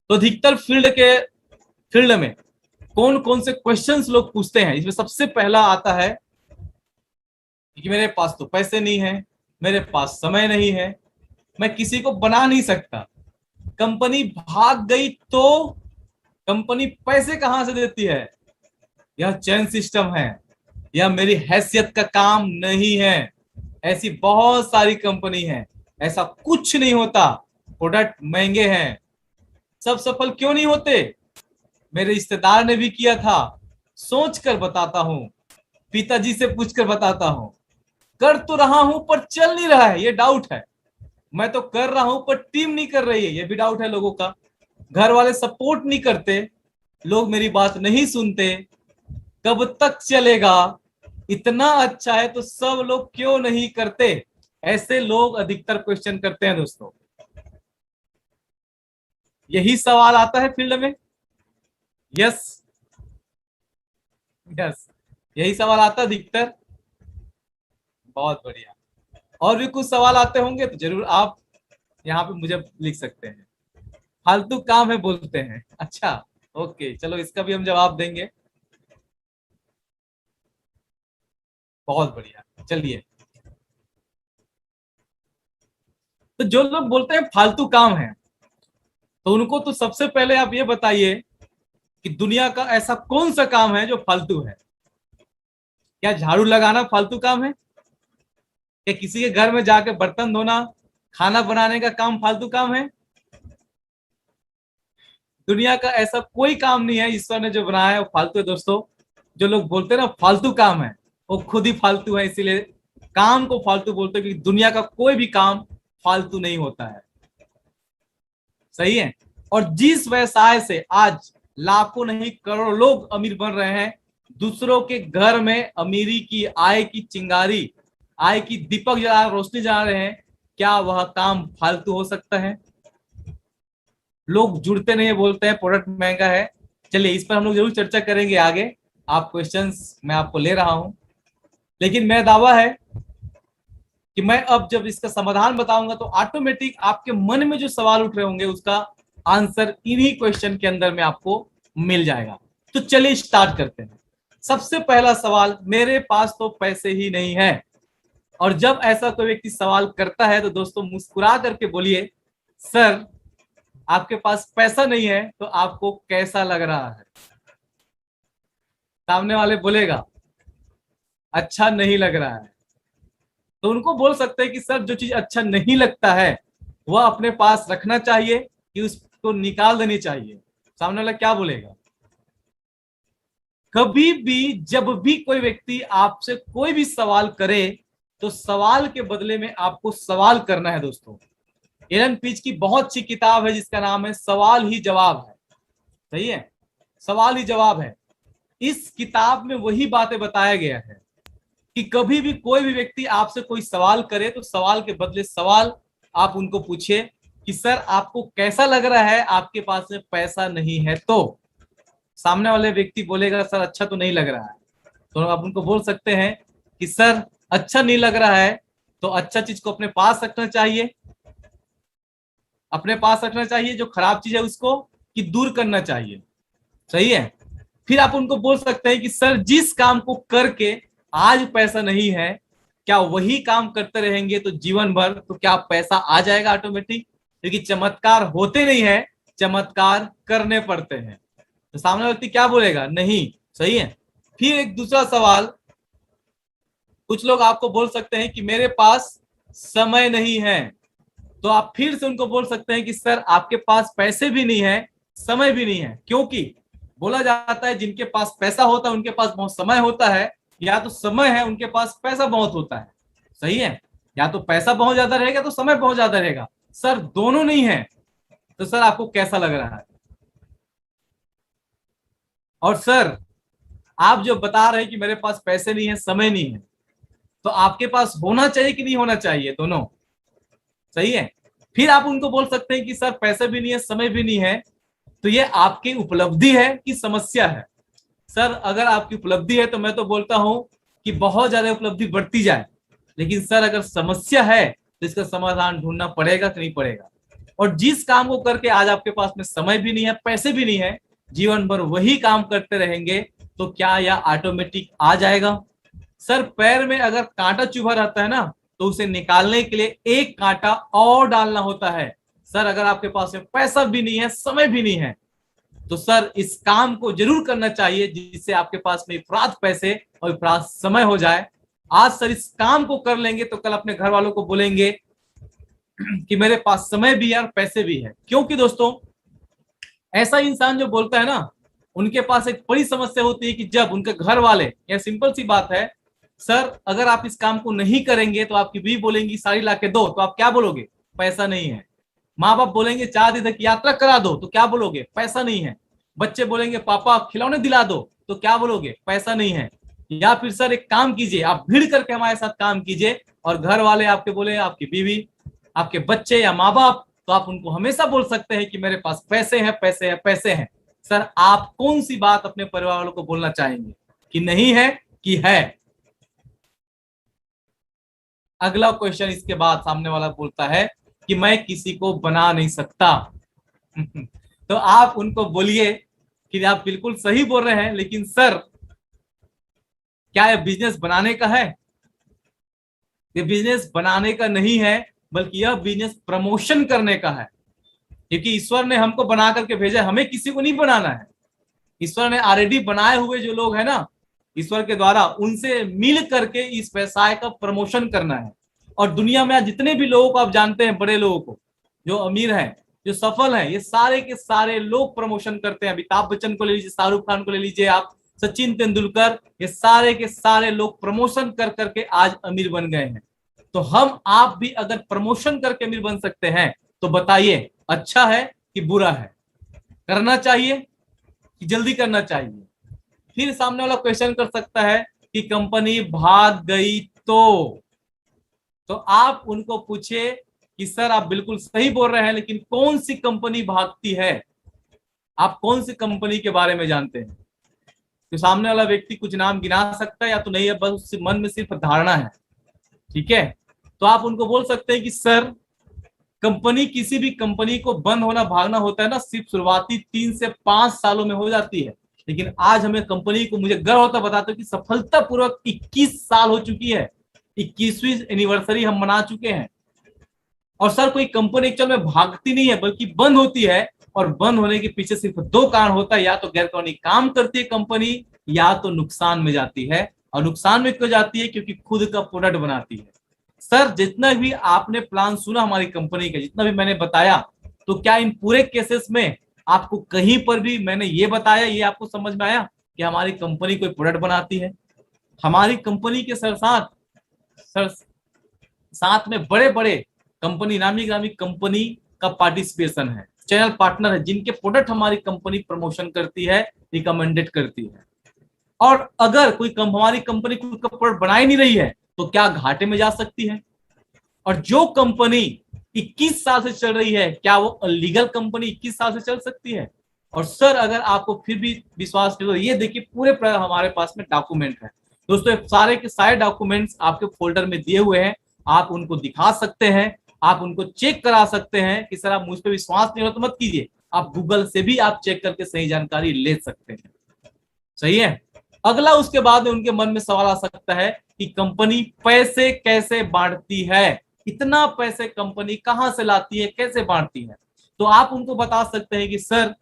तो अधिकतर फील्ड में कौन कौन से क्वेश्चंस लोग पूछते हैं, इसमें सबसे पहला आता है कि मेरे पास तो पैसे नहीं है, मेरे पास समय नहीं है, मैं किसी को बना नहीं सकता, कंपनी भाग गई तो कंपनी पैसे कहां से देती है, यह चैन सिस्टम है, यह मेरी हैसियत का काम नहीं है, ऐसी बहुत सारी कंपनी है, ऐसा कुछ नहीं होता, प्रोडक्ट महंगे हैं, सब सफल क्यों नहीं होते, मेरे रिश्तेदार ने भी किया था, सोच कर बताता हूं, पिताजी से पूछकर बताता हूं, कर तो रहा हूं पर चल नहीं रहा है, ये डाउट है, मैं तो कर रहा हूं पर टीम नहीं कर रही है, ये भी डाउट है लोगों का, घर वाले सपोर्ट नहीं करते, लोग मेरी बात नहीं सुनते, कब तक चलेगा, इतना अच्छा है तो सब लोग क्यों नहीं करते, ऐसे लोग अधिकतर क्वेश्चन करते हैं दोस्तों। यही सवाल आता है फील्ड में, यस यस, यही सवाल आता है अधिकतर। बहुत बढ़िया, और भी कुछ सवाल आते होंगे तो जरूर आप यहाँ पे मुझे लिख सकते हैं। फालतू काम है बोलते हैं, अच्छा ओके, चलो इसका भी हम जवाब देंगे। बहुत बढ़िया, चलिए, तो जो लोग बोलते हैं फालतू काम है, तो उनको तो सबसे पहले आप ये बताइए कि दुनिया का ऐसा कौन सा काम है जो फालतू है। क्या झाड़ू लगाना फालतू काम है, क्या किसी के घर में जाके बर्तन धोना, खाना बनाने का काम फालतू काम है। दुनिया का ऐसा कोई काम नहीं है ईश्वर ने जो बनाया है वो फालतू है दोस्तों। जो लोग बोलते हैं ना फालतू काम है, वो खुद ही फालतू है, इसीलिए काम को फालतू बोलते हैं, क्योंकि दुनिया का कोई भी काम फालतू नहीं होता है। सही है। और जिस व्यवसाय से आज लाखों नहीं करोड़ों लोग अमीर बन रहे हैं, दूसरों के घर में अमीरी की आय की चिंगारी, आय की दीपक जला रोशनी जला रहे हैं, क्या वह काम फालतू हो सकता है। लोग जुड़ते नहीं है, बोलते हैं प्रोडक्ट महंगा है। चलिए इस पर हम लोग जरूर चर्चा करेंगे आगे, आप क्वेश्चंस मैं आपको ले रहा हूं, लेकिन मेरा दावा है कि मैं अब जब इसका समाधान बताऊंगा तो ऑटोमेटिक आपके मन में जो सवाल उठ रहे होंगे उसका आंसर इन्हीं क्वेश्चन के अंदर में आपको मिल जाएगा। तो चलिए स्टार्ट करते हैं। सबसे पहला सवाल, मेरे पास तो पैसे ही नहीं है। और जब ऐसा कोई व्यक्ति सवाल करता है तो दोस्तों मुस्कुरा करके बोलिए, सर आपके पास पैसा नहीं है तो आपको कैसा लग रहा है। सामने वाले बोलेगा अच्छा नहीं लग रहा है, तो उनको बोल सकते हैं कि सर जो चीज अच्छा नहीं लगता है वह अपने पास रखना चाहिए कि उसको निकाल देनी चाहिए। सामने वाला क्या बोलेगा। कभी भी जब भी कोई व्यक्ति आपसे कोई भी सवाल करे तो सवाल के बदले में आपको सवाल करना है दोस्तों। एलन पीज की बहुत अच्छी किताब है जिसका नाम है सवाल ही जवाब है। सही है, सवाल ही जवाब है। इस किताब में वही बातें बताया गया है कि कभी भी कोई भी व्यक्ति आपसे कोई सवाल करे तो सवाल के बदले सवाल आप उनको पूछिए कि सर आपको कैसा लग रहा है आपके पास में पैसा नहीं है। तो सामने वाले व्यक्ति बोलेगा सर अच्छा तो नहीं लग रहा है, तो आप उनको बोल सकते हैं कि सर अच्छा नहीं लग रहा है तो अच्छा चीज को अपने पास रखना चाहिए, अपने पास रखना चाहिए, जो खराब चीज है उसको कि दूर करना चाहिए। सही है। फिर आप उनको बोल सकते हैं कि सर जिस काम को करके आज पैसा नहीं है, क्या वही काम करते रहेंगे तो जीवन भर तो क्या पैसा आ जाएगा ऑटोमेटिक। क्योंकि चमत्कार होते नहीं है, चमत्कार करने पड़ते हैं। तो सामने व्यक्ति क्या बोलेगा, नहीं। सही है। फिर एक दूसरा सवाल, कुछ लोग आपको बोल सकते हैं कि मेरे पास समय नहीं है, तो आप फिर से उनको बोल सकते हैं कि सर आपके पास पैसे भी नहीं है, समय भी नहीं है। क्योंकि बोला जाता है जिनके पास पैसा होता है उनके पास बहुत समय होता है, या तो समय है उनके पास पैसा बहुत होता है। सही है, या तो पैसा बहुत ज्यादा रहेगा तो समय बहुत ज्यादा रहेगा। सर दोनों नहीं है, तो सर आपको कैसा लग रहा है। और सर आप जो बता रहे हैं कि मेरे पास पैसे नहीं है समय नहीं है, तो आपके पास होना चाहिए कि नहीं होना चाहिए, दोनों। सही है। फिर आप उनको बोल सकते हैं कि सर पैसे भी नहीं है समय भी नहीं है, तो ये आपकी उपलब्धि है कि समस्या है। सर अगर आपकी उपलब्धि है तो मैं तो बोलता हूं कि बहुत ज्यादा उपलब्धि बढ़ती जाए, लेकिन सर अगर समस्या है तो इसका समाधान ढूंढना पड़ेगा कि नहीं पड़ेगा। और जिस काम को करके आज आपके पास में समय भी नहीं है, पैसे भी नहीं है, जीवन भर वही काम करते रहेंगे, तो क्या यह ऑटोमेटिक आ जाएगा? सर पैर में अगर कांटा चुभा रहता है ना, तो उसे निकालने के लिए एक कांटा और डालना होता है। सर अगर आपके पास में पैसा भी नहीं है, समय भी नहीं है, तो सर इस काम को जरूर करना चाहिए जिससे आपके पास में इफरात पैसे और इफरात समय हो जाए। आज सर इस काम को कर लेंगे तो कल अपने घर वालों को बोलेंगे कि मेरे पास समय भी है और पैसे भी है। क्योंकि दोस्तों ऐसा इंसान जो बोलता है ना, उनके पास एक बड़ी समस्या होती है कि जब उनके घर वाले, यह सिंपल सी बात है सर, अगर आप इस काम को नहीं करेंगे तो आपकी बीवी बोलेंगी साड़ी ला के दो, तो आप क्या बोलोगे? पैसा नहीं है। माँ बाप बोलेंगे 4 दिन तक यात्रा करा दो, तो क्या बोलोगे? पैसा नहीं है। बच्चे बोलेंगे पापा आप खिलौने दिला दो, तो क्या बोलोगे? पैसा नहीं है। या फिर सर एक काम कीजिए, आप भीड़ करके हमारे साथ काम कीजिए, और घर वाले आपके बोले, आपकी बीवी, आपके बच्चे या माँ बाप, तो आप उनको हमेशा बोल सकते हैं कि मेरे पास पैसे हैं, पैसे हैं, पैसे हैं। सर आप कौन सी बात अपने परिवार वालों को बोलना चाहेंगे, कि नहीं है कि है? अगला क्वेश्चन इसके बाद सामने वाला बोलता है कि मैं किसी को बना नहीं सकता। तो आप उनको बोलिए कि आप बिल्कुल सही बोल रहे हैं, लेकिन सर क्या यह बिजनेस बनाने का है? ये बिजनेस बनाने का नहीं है, बल्कि यह बिजनेस प्रमोशन करने का है। क्योंकि ईश्वर ने हमको बना करके भेजा, हमें किसी को नहीं बनाना है। ईश्वर ने ऑलरेडी बनाए हुए जो लोग हैं ना, ईश्वर के द्वारा, उनसे मिल करके इस व्यवसाय का प्रमोशन करना है। और दुनिया में जितने भी लोगों को आप जानते हैं, बड़े लोगों को, जो अमीर हैं, जो सफल हैं, ये सारे के सारे लोग प्रमोशन करते हैं। अमिताभ बच्चन को ले लीजिए, शाहरुख खान को ले लीजिए, आप सचिन तेंदुलकर, ये सारे के सारे लोग प्रमोशन कर करके आज अमीर बन गए हैं। तो हम आप भी अगर प्रमोशन करके अमीर बन सकते हैं तो बताइए अच्छा है कि बुरा है? करना चाहिए कि जल्दी करना चाहिए? फिर सामने वाला क्वेश्चन कर सकता है कि कंपनी भाग गई तो आप उनको पूछे कि सर आप बिल्कुल सही बोल रहे हैं, लेकिन कौन सी कंपनी भागती है? आप कौन सी कंपनी के बारे में जानते हैं? तो सामने वाला व्यक्ति कुछ नाम गिना सकता है या तो नहीं है, बस उसके मन में सिर्फ धारणा है। ठीक है, तो आप उनको बोल सकते हैं कि सर कंपनी, किसी भी कंपनी को बंद होना, भागना होता है ना, सिर्फ शुरुआती 3 से 5 सालों में हो जाती है। लेकिन आज हमें कंपनी को, मुझे गर्व होता बताते हो कि सफलतापूर्वक 21 साल हो चुकी है, 21वीं एनिवर्सरी हम मना चुके हैं। और सर कोई कंपनी एक्चुअल में भागती नहीं है, बल्कि बंद होती है। और बंद होने के पीछे सिर्फ 2 कारण होता है, या तो गैरकानूनी काम करती है कंपनी, या तो नुकसान में जाती है। और नुकसान में क्यों जाती है? क्योंकि खुद का प्रोडक्ट बनाती है। सर जितना भी आपने प्लान सुना हमारी कंपनी का, जितना भी मैंने बताया, तो क्या इन पूरे केसेस में आपको कहीं पर भी मैंने ये बताया, ये आपको समझ में आया कि हमारी कंपनी कोई प्रोडक्ट बनाती है? हमारी कंपनी के सर साथ में बड़े बड़े कंपनी, नामी ग्रामी कंपनी का पार्टिसिपेशन है, चैनल पार्टनर है, जिनके प्रोडक्ट हमारी कंपनी प्रमोशन करती है, रिकमेंडेड करती है। और अगर कोई हमारी कंपनी खुद का प्रोडक्ट बना ही नहीं रही है, तो क्या घाटे में जा सकती है? और जो कंपनी 21 साल से चल रही है, क्या वो लीगल कंपनी 21 साल से चल सकती है? और सर अगर आपको फिर भी विश्वास नहीं, तो ये देखिए पूरे हमारे पास में डॉक्यूमेंट है दोस्तों, सारे के सारे डॉक्यूमेंट्स आपके फोल्डर में दिए हुए हैं। आप उनको दिखा सकते हैं, आप उनको चेक करा सकते हैं कि सर आप मुझ पर विश्वास नहीं हो तो मत कीजिए, आप गूगल से भी आप चेक करके सही जानकारी ले सकते हैं। सही है। अगला उसके बाद में उनके मन में सवाल आ सकता है कि कंपनी पैसे कैसे बांटती है? इतना पैसे कंपनी कहां से लाती है, कैसे बांटती है? तो आप उनको बता सकते हैं कि सर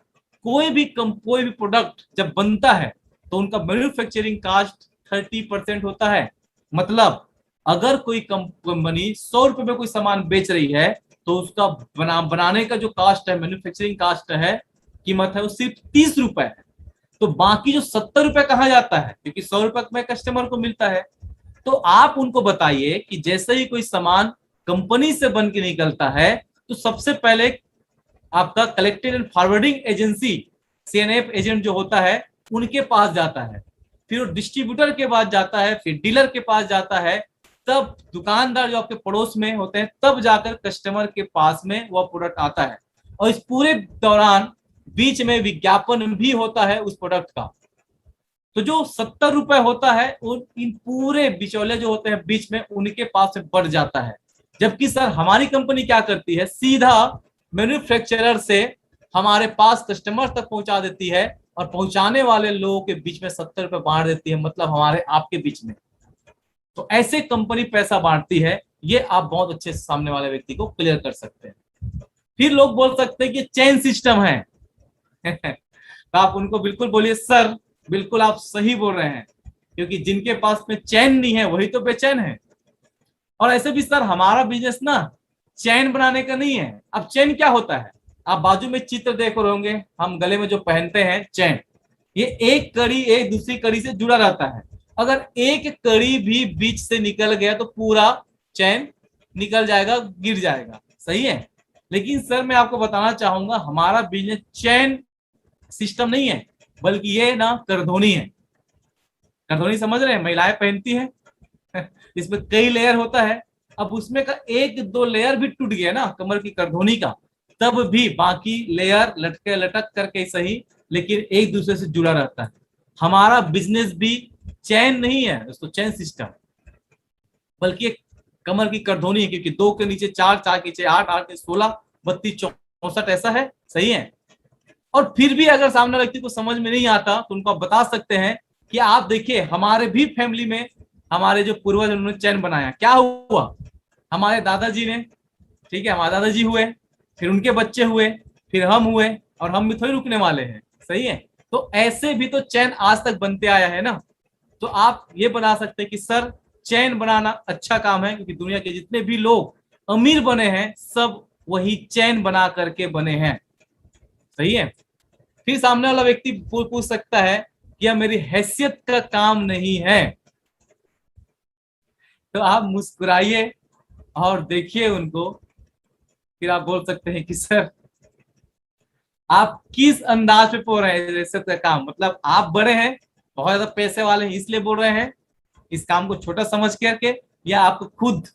कोई भी प्रोडक्ट जब बनता है तो उनका मैन्युफैक्चरिंग कास्ट 30% होता है। मतलब अगर कोई कंपनी 100 रुपए में कोई सामान बेच रही है, तो उसका बनाने का जो कास्ट है, मैन्युफैक्चरिंग कास्ट है, कीमत है, वो सिर्फ 30 रुपए है। तो बाकी जो 70 रुपए कहाँ जाता है? क्योंकि 100 रुपए में कस्टमर को मिलता है। तो आप उनको बताइए कि जैसे ही कोई सामान कंपनी से बन के निकलता है, तो सबसे पहले आपका collected and forwarding agency, CNF agent जो होता है, उनके पास जाता है, फिर डिस्ट्रीब्यूटर के पास जाता है, फिर डीलर के पास जाता है, तब दुकानदार जो आपके पड़ोस में होते हैं, तब जाकर कस्टमर के पास में वह प्रोडक्ट आता है। और इस पूरे दौरान बीच में विज्ञापन भी होता है उस प्रोडक्ट का। तो जो 70 रुपए होता है, इन पूरे बिचौले जो होते हैं बीच में, उनके पास में बढ़ जाता है। जबकि सर हमारी कंपनी क्या करती है, सीधा मैन्युफैक्चरर से हमारे पास कस्टमर तक पहुंचा देती है और पहुंचाने वाले लोगों के बीच में 70 रुपए बांट देती है, मतलब हमारे आपके बीच में। तो ऐसे कंपनी पैसा बांटती है, ये आप बहुत अच्छे से सामने वाले व्यक्ति को क्लियर कर सकते हैं। फिर लोग बोल सकते हैं कि चेन सिस्टम है तो आप उनको बिल्कुल बोलिए सर बिल्कुल आप सही बोल रहे हैं, क्योंकि जिनके पास में चैन नहीं है वही तो बेचैन है। और ऐसे भी सर हमारा बिजनेस ना चैन बनाने का नहीं है। अब चैन क्या होता है, आप बाजू में चित्र देख रहे होंगे, हम गले में जो पहनते हैं चैन, ये एक कड़ी एक दूसरी कड़ी से जुड़ा रहता है। अगर एक कड़ी भी बीच से निकल गया तो पूरा चैन निकल जाएगा, गिर जाएगा, सही है। लेकिन सर मैं आपको बताना चाहूंगा हमारा बिजनेस चैन सिस्टम नहीं है, बल्कि ये ना करधोनी है। करधोनी समझ रहे हैं, महिलाएं पहनती हैं इसमें कई लेयर होता है। अब उसमें का एक दो लेयर भी टूट गया ना कमर की करधोनी का, तब भी बाकी लेयर लटके लटक करके सही, लेकिन एक दूसरे से जुड़ा रहता है। हमारा बिजनेस भी चैन नहीं है दोस्तों, चैन सिस्टम, बल्कि एक कमर की करधोनी है, क्योंकि दो के नीचे चार, चार के नीचे आठ, आठ के 16, 32, 64 ऐसा है, सही है। और फिर भी अगर सामने व्यक्ति को समझ में नहीं आता तो उनको आप बता सकते हैं कि आप देखिए हमारे भी फैमिली में हमारे जो पूर्वज उन्होंने चैन बनाया, क्या हुआ, हमारे दादाजी ने, ठीक है, हमारे दादाजी हुए, फिर उनके बच्चे हुए, फिर हम हुए, और हम भी थोड़ी रुकने वाले हैं, सही है। तो ऐसे भी तो चैन आज तक बनते आया है ना। तो आप ये बना सकते हैं कि सर चैन बनाना अच्छा काम है, क्योंकि दुनिया के जितने भी लोग अमीर बने हैं सब वही चैन बना करके बने हैं, सही है। फिर सामने वाला व्यक्ति पूछ सकता है कि यह मेरी हैसियत का काम नहीं है, तो आप मुस्कुराइए और देखिए उनको, फिर आप बोल सकते हैं कि सर आप किस अंदाज में बोल रहे हैं हैसियत का काम, मतलब आप बड़े हैं, बहुत ज्यादा पैसे वाले हैं इसलिए बोल रहे हैं इस काम को छोटा समझ करके, या आप खुद।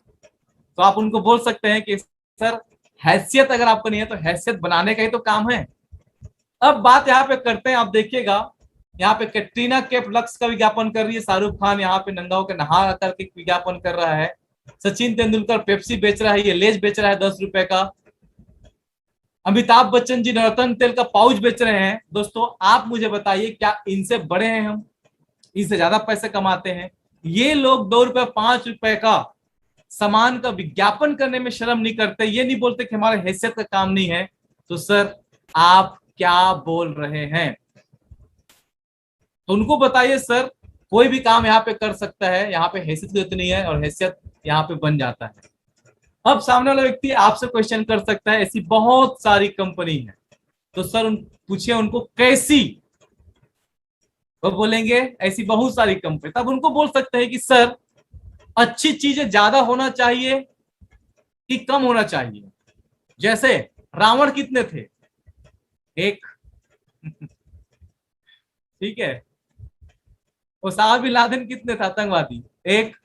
तो आप उनको बोल सकते हैं कि सर हैसियत अगर आपको नहीं है तो हैसियत बनाने का ही तो काम है। अब बात यहाँ पे करते हैं, आप देखिएगा यहाँ पे कैटरीना कैफ लक्स का विज्ञापन कर रही है, शाहरुख खान यहाँ पे नंगा होकर नहा करके विज्ञापन कर रहा है, सचिन तेंदुलकर पेप्सी बेच रहा है, ये लेज बेच रहा है 10 रुपए का, अमिताभ बच्चन जी नवरत्न तेल का पाउच बेच रहे हैं। दोस्तों आप मुझे बताइए क्या इनसे बड़े हैं हम, इनसे ज्यादा पैसे कमाते हैं? ये लोग 2 रुपए 5 रुपए का सामान का विज्ञापन करने में शर्म नहीं करते, ये नहीं बोलते कि हमारे हैसियत का काम नहीं है। तो सर आप क्या बोल रहे हैं? तो उनको बताइए सर कोई भी काम यहाँ पे कर सकता है, यहाँ पे हैसियत की इतनी है और हैसियत यहाँ पे बन जाता है। अब सामने वाला व्यक्ति आपसे क्वेश्चन कर सकता है ऐसी बहुत सारी कंपनी है, तो सर पूछिए उनको कैसी, वो बोलेंगे ऐसी बहुत सारी कंपनी, तब उनको बोल सकते हैं कि सर अच्छी चीजें ज्यादा होना चाहिए कि कम होना चाहिए? जैसे रावण कितने थे? एक ठीक है। ओसामा बिन लादेन कितने थे आतंकवादी? एक।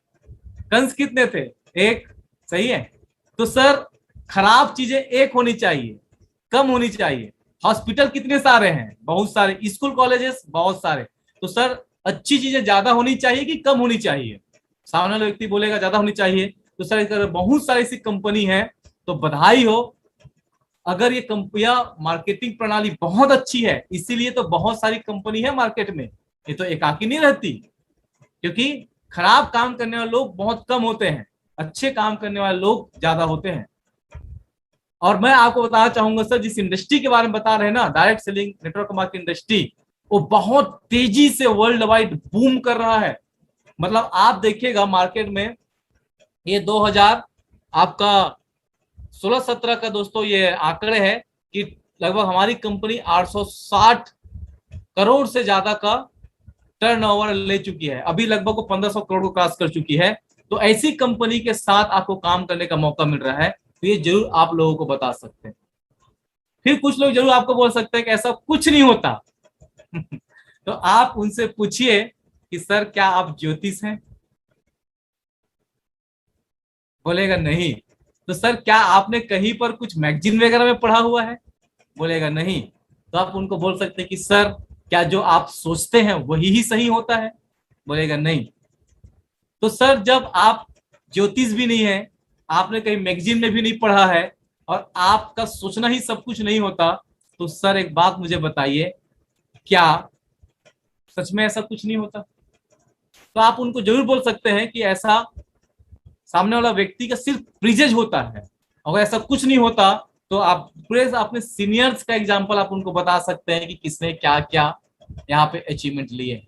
कंस कितने थे? एक। सही है। तो सर खराब चीजें एक होनी चाहिए, कम होनी चाहिए। हॉस्पिटल कितने सारे हैं? बहुत सारे। स्कूल कॉलेजेस बहुत सारे। तो सर अच्छी चीजें ज्यादा होनी चाहिए कि कम होनी चाहिए? सामने वाला व्यक्ति बोलेगा ज्यादा होनी चाहिए। तो सर अगर बहुत सारी ऐसी कंपनी है तो बधाई हो, अगर ये कंपनियां मार्केटिंग प्रणाली बहुत अच्छी है, इसीलिए तो बहुत सारी कंपनी है मार्केट में, ये तो एकाकी नहीं रहती, क्योंकि खराब काम करने वाले लोग बहुत कम होते हैं, अच्छे काम करने वाले लोग ज्यादा होते हैं। और मैं आपको बताना चाहूंगा सर जिस इंडस्ट्री के बारे में बता रहे हैं ना, direct selling network marketing industry, वो बहुत तेजी से वर्ल्ड वाइड बूम कर रहा है। मतलब आप देखिएगा मार्केट में ये 2000 आपका 16-17 का दोस्तों ये आंकड़े हैं कि लगभग हमारी कंपनी 860 करोड़ से ज्यादा का टर्नओवर ले चुकी है, अभी लगभग वो 1500 करोड़ को क्रॉस कर चुकी है। तो ऐसी कंपनी के साथ आपको काम करने का मौका मिल रहा है, तो ये जरूर आप लोगों को बता सकते हैं। फिर कुछ लोग जरूर आपको बोल सकते हैं कि ऐसा कुछ नहीं होता तो आप उनसे पूछिए कि सर क्या आप ज्योतिष हैं? बोलेगा नहीं। तो सर क्या आपने कहीं पर कुछ मैगजीन वगैरह में पढ़ा हुआ है? बोलेगा नहीं। तो आप उनको बोल सकते हैं कि सर क्या जो आप सोचते हैं वही ही सही होता है? बोलेगा नहीं। तो सर जब आप ज्योतिष भी नहीं है, आपने कहीं मैगजीन में भी नहीं पढ़ा है, और आपका सोचना ही सब कुछ नहीं होता, तो सर एक बात मुझे बताइए, क्या सच में ऐसा कुछ नहीं होता? तो आप उनको जरूर बोल सकते हैं कि ऐसा सामने वाला व्यक्ति का सिर्फ प्रिजेज होता है। अगर ऐसा कुछ नहीं होता तो आप पूरे अपने सीनियर्स का एग्जांपल आप उनको बता सकते हैं कि किसने क्या क्या यहाँ पे अचीवमेंट लिए हैं।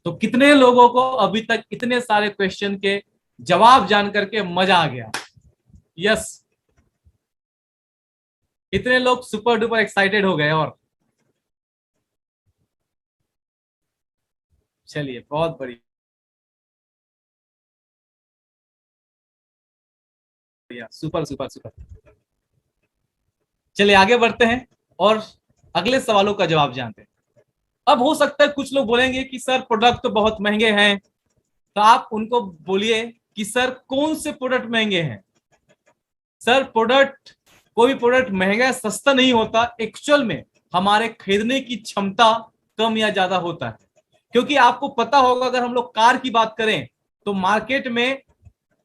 तो कितने लोगों को अभी तक इतने सारे क्वेश्चन के जवाब जान करके मजा आ गया? यस, कितने लोग सुपर डुपर एक्साइटेड हो गए? और चलिए, बहुत बढ़िया, सुपर सुपर सुपर। चलिए आगे बढ़ते हैं और अगले सवालों का जवाब जानते हैं। अब हो सकता है कुछ लोग बोलेंगे कि सर प्रोडक्ट तो बहुत महंगे हैं, तो आप उनको बोलिए कि सर कौन से प्रोडक्ट महंगे हैं। सर प्रोडक्ट, कोई प्रोडक्ट महंगा सस्ता नहीं होता, एक्चुअल में हमारे खरीदने की क्षमता कम या ज्यादा होता है। क्योंकि आपको पता होगा, अगर हम लोग कार की बात करें तो मार्केट में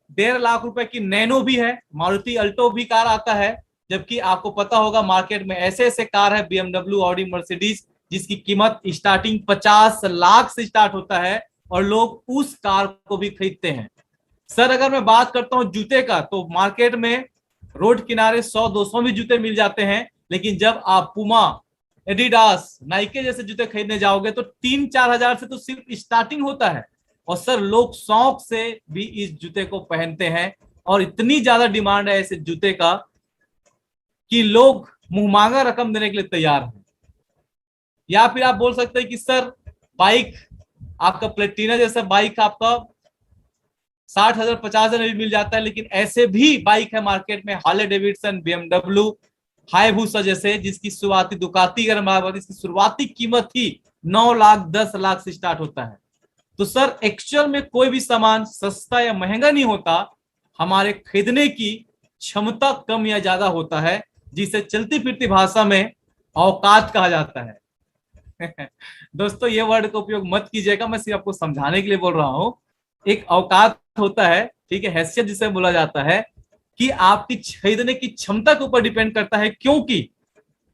1.5 लाख रुपए की नैनो भी है, मारुति अल्टो भी कार आता है। जबकि आपको पता होगा मार्केट में ऐसे ऐसे कार है, बीएमडब्ल्यू, ऑडी, मर्सिडीज, जिसकी कीमत स्टार्टिंग 50 लाख से स्टार्ट होता है और लोग उस कार को भी खरीदते हैं। सर अगर मैं बात करता हूं जूते का, तो मार्केट में रोड किनारे 100-200 भी जूते मिल जाते हैं, लेकिन जब आप पुमा, एडिडास, नाइके जैसे जूते खरीदने जाओगे तो 3-4 हजार से तो सिर्फ स्टार्टिंग होता है। और सर लोग शौक से भी इस जूते को पहनते हैं और इतनी ज्यादा डिमांड है ऐसे जूते का कि लोग मुंहमांगा रकम देने के लिए तैयार हैं। या फिर आप बोल सकते हैं कि सर बाइक, आपका प्लेटिना जैसा बाइक आपका 60,000 50,000 में भी मिल जाता है, लेकिन ऐसे भी बाइक है मार्केट में, हार्ले डेविडसन, बीएमडब्ल्यू, हाईबूसा जैसे, जिसकी शुरुआती, दुकाती अगर बात, इसकी शुरुआती कीमत ही 9 लाख 10 लाख से स्टार्ट होता है। तो सर एक्चुअल में कोई भी सामान सस्ता या महंगा नहीं होता, हमारे खरीदने की क्षमता कम या ज्यादा होता है, जिसे चलती फिरती भाषा में औकात कहा जाता है। दोस्तों ये वर्ड का उपयोग मत कीजिएगा, मैं सिर्फ आपको समझाने के लिए बोल रहा हूं। एक औकात होता है, ठीक है, हैसियत जिसे बोला जाता है, कि आपकी खरीदने की क्षमता के ऊपर डिपेंड करता है। क्योंकि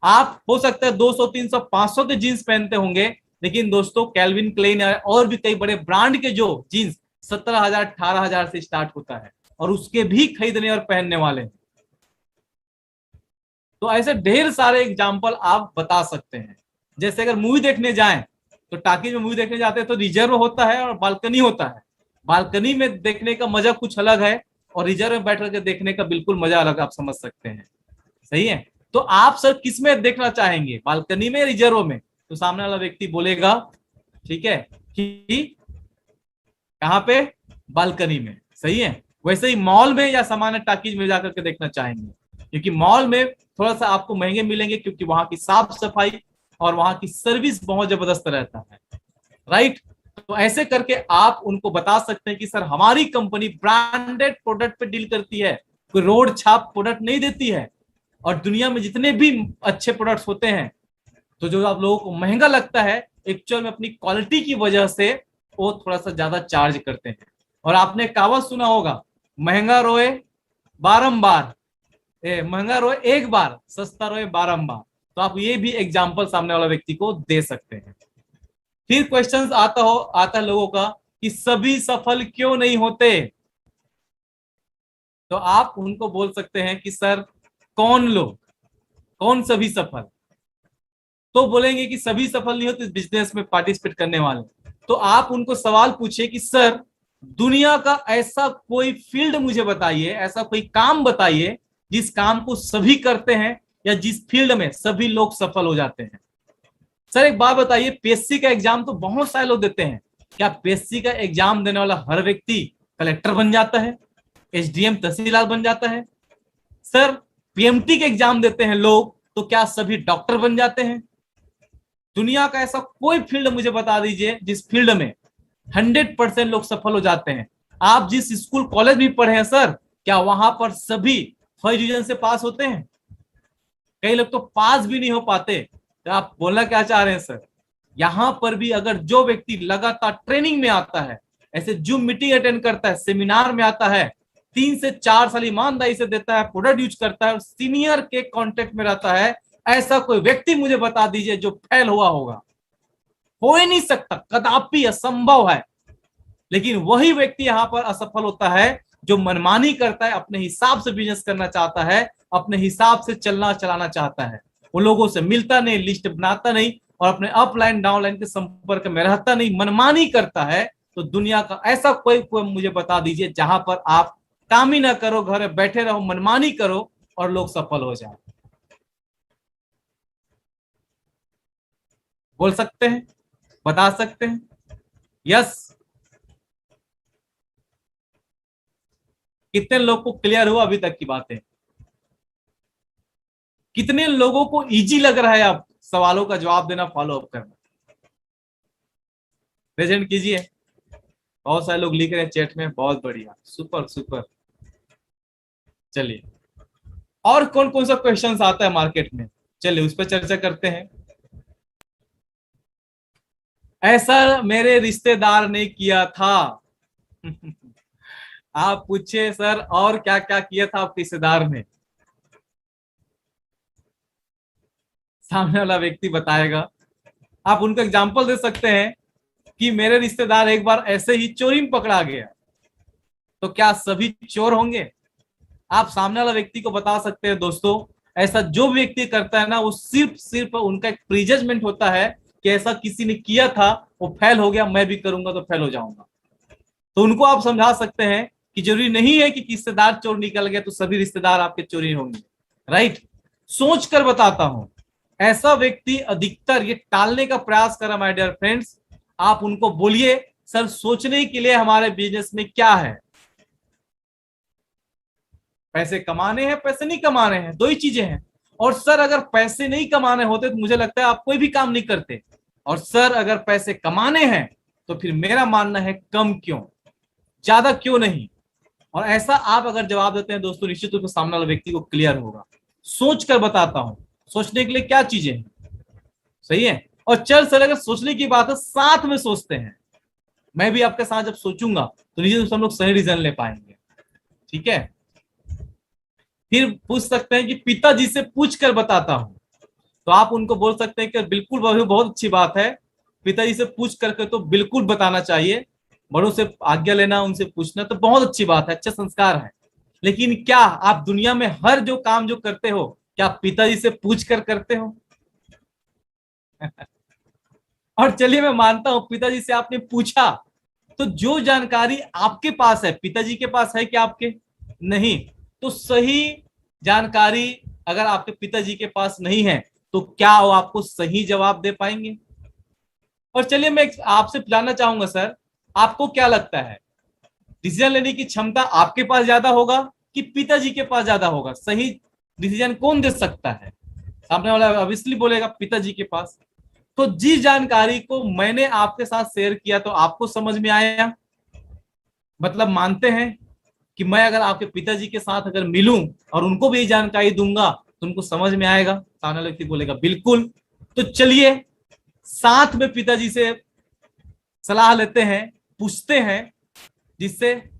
आप हो सकता है 200 300 500 के जीन्स पहनते होंगे, लेकिन दोस्तों कैल्विन क्लेन और भी कई बड़े ब्रांड के जो जीन्स 17,000 18,000 से स्टार्ट होता है, और उसके भी खरीदने और पहनने वाले हैं। तो ऐसे ढेर सारे एग्जाम्पल आप बता सकते हैं। जैसे अगर मूवी देखने जाएं, तो टाकीज में मूवी देखने जाते हैं तो रिजर्व होता है और बालकनी होता है। बालकनी में देखने का मजा कुछ अलग है और रिजर्व में बैठ करके देखने का बिल्कुल मजा अलग, आप समझ सकते हैं। सही है? तो आप सर किस में देखना चाहेंगे, बालकनी में, रिजर्व में? तो सामने वाला व्यक्ति बोलेगा, ठीक है, कि कहाँ पे, बालकनी में। सही है? वैसे ही मॉल में या सामान्य टाकीज में जाकर के देखना चाहेंगे, क्योंकि मॉल में थोड़ा सा आपको महंगे मिलेंगे, क्योंकि वहां की साफ सफाई और वहां की सर्विस बहुत जबरदस्त रहता है। राइट? तो ऐसे करके आप उनको बता सकते हैं कि सर हमारी कंपनी ब्रांडेड प्रोडक्ट पे डील करती है, कोई रोड छाप प्रोडक्ट नहीं देती है। और दुनिया में जितने भी अच्छे प्रोडक्ट्स होते हैं, तो जो आप लोगों को महंगा लगता है, एक्चुअल में अपनी क्वालिटी की वजह से वो थोड़ा सा ज्यादा चार्ज करते हैं। और आपने कहावत सुना होगा, महंगा रोए बारंबार, महंगा रोए एक बार, सस्ता रोए बारंबार। तो आप ये भी एग्जाम्पल सामने वाला व्यक्ति को दे सकते हैं। फिर क्वेश्चन आता है लोगों का कि सभी सफल क्यों नहीं होते? तो आप उनको बोल सकते हैं कि सर कौन लोग, कौन सभी सफल? तो बोलेंगे कि सभी सफल नहीं होते इस बिजनेस में पार्टिसिपेट करने वाले। तो आप उनको सवाल पूछिए कि सर दुनिया का ऐसा कोई फील्ड मुझे बताइए, ऐसा कोई काम बताइए जिस काम को सभी करते हैं या जिस फील्ड में सभी लोग सफल हो जाते हैं। सर एक बात बताइए, पीएससी का एग्जाम तो बहुत सारे लोग देते हैं, क्या पीएससी का एग्जाम देने वाला हर व्यक्ति कलेक्टर बन जाता है, एसडीएम तहसीलदार बन जाता है? सर पीएमटी के एग्जाम देते हैं लोग, तो क्या सभी डॉक्टर बन जाते हैं? दुनिया का ऐसा कोई फील्ड मुझे बता दीजिए जिस फील्ड में 100% लोग सफल हो जाते हैं। आप जिस स्कूल कॉलेज भी पढ़े हैं सर, क्या वहां पर सभी फर्स्ट डिवीजन से पास होते हैं? कई लोग तो पास भी नहीं हो पाते। तो आप बोलना क्या चाह रहे हैं सर? यहां पर भी अगर जो व्यक्ति लगातार ट्रेनिंग में आता है, ऐसे जूम मीटिंग अटेंड करता है, सेमिनार में आता है, 3 से 4 साल ईमानदारी से देता है, प्रोडक्ट यूज करता है और सीनियर के कांटेक्ट में रहता है, ऐसा कोई व्यक्ति मुझे बता दीजिए जो फेल हुआ होगा। हो ही नहीं सकता, कदापि असंभव है। लेकिन वही व्यक्ति यहां पर असफल होता है जो मनमानी करता है, अपने हिसाब से बिजनेस करना चाहता है, अपने हिसाब से चलना चलाना चाहता है, वो लोगों से मिलता नहीं, लिस्ट बनाता नहीं और अपने अपलाइन डाउनलाइन के संपर्क में रहता नहीं, मनमानी करता है। तो दुनिया का ऐसा कोई मुझे बता दीजिए जहां पर आप काम ही ना करो, घर में बैठे रहो, मनमानी करो और लोग सफल हो जाए। बोल सकते हैं, बता सकते हैं? यस। कितने लोग को क्लियर हुआ अभी तक की बातें? कितने लोगों को इजी लग रहा है अब सवालों का जवाब देना, फॉलो अप करना? प्रेजेंट कीजिए। बहुत सारे लोग लिख रहे हैं चैट में, बहुत बढ़िया, सुपर सुपर। चलिए, और कौन कौन सा क्वेश्चंस आता है मार्केट में, चलिए उस पर चर्चा करते हैं। ऐसा मेरे रिश्तेदार ने किया था। आप पूछे सर और क्या क्या किया था आपके रिश्तेदार ने? सामने वाला व्यक्ति बताएगा। आप उनको एग्जाम्पल दे सकते हैं कि मेरे रिश्तेदार एक बार ऐसे ही चोरी में पकड़ा गया, तो क्या सभी चोर होंगे? आप सामने वाला व्यक्ति को बता सकते हैं दोस्तों, ऐसा जो व्यक्ति करता है ना, वो सिर्फ सिर्फ उनका एक प्रीजमेंट होता है कि ऐसा किसी ने किया था, वो फेल हो गया, मैं भी करूंगा तो फेल हो जाऊंगा। तो उनको आप समझा सकते हैं कि जरूरी नहीं है कि रिश्तेदार चोर निकल गया तो सभी रिश्तेदार आपके चोरी होंगे। राइट? सोच कर बताता हूं, ऐसा व्यक्ति अधिकतर ये टालने का प्रयास करा माय डियर फ्रेंड्स। आप उनको बोलिए सर सोचने के लिए हमारे बिजनेस में क्या है, पैसे कमाने हैं पैसे नहीं कमाने हैं, दो ही चीजें हैं। और सर अगर पैसे नहीं कमाने होते तो मुझे लगता है आप कोई भी काम नहीं करते। और सर अगर पैसे कमाने हैं तो फिर मेरा मानना है कम क्यों, ज्यादा क्यों नहीं। और ऐसा आप अगर जवाब देते हैं दोस्तों, निश्चित रूप से सामने वाले व्यक्ति को क्लियर होगा। सोच कर बताता हूं, सोचने के लिए क्या चीजें हैं, सही है। और चल सर अगर सोचने की बात है, साथ में सोचते हैं, मैं भी आपके साथ जब सोचूंगा तो निश्चित रूप से हम लोग सही डिसीजन ले पाएंगे। ठीक है? फिर पूछ सकते हैं कि पिताजी से पूछ कर बताता हूं, तो आप उनको बोल सकते हैं कि बिल्कुल वही बहुत अच्छी बात है, पिताजी से पूछ करके तो बिल्कुल बताना चाहिए, बड़ों से आज्ञा लेना, उनसे पूछना तो बहुत अच्छी बात है, अच्छा संस्कार है। लेकिन क्या आप दुनिया में हर जो काम जो करते हो, क्या पिताजी से पूछ कर करते हो? और चलिए मैं मानता हूं पिताजी से आपने पूछा, तो जो जानकारी आपके पास है पिताजी के पास है कि आपके नहीं, तो सही जानकारी अगर आपके पिताजी के पास नहीं है तो क्या वो आपको सही जवाब दे पाएंगे? और चलिए मैं आपसे जानना चाहूंगा सर, आपको क्या लगता है डिसीजन लेने की क्षमता आपके पास ज्यादा होगा कि पिताजी के पास ज्यादा होगा? सही डिसीजन कौन दे सकता है? सामने वाला ऑब्वियसली बोलेगा पिताजी के पास। तो जिस जानकारी को मैंने आपके साथ शेयर किया तो आपको समझ में आया, मतलब मानते हैं कि मैं अगर आपके पिताजी के साथ अगर मिलूं और उनको भी जानकारी दूंगा तो उनको समझ में आएगा? सामने वाला व्यक्ति बोलेगा बिल्कुल। तो चलिए साथ में पिताजी से सलाह लेते हैं, पूछते हैं, जिससे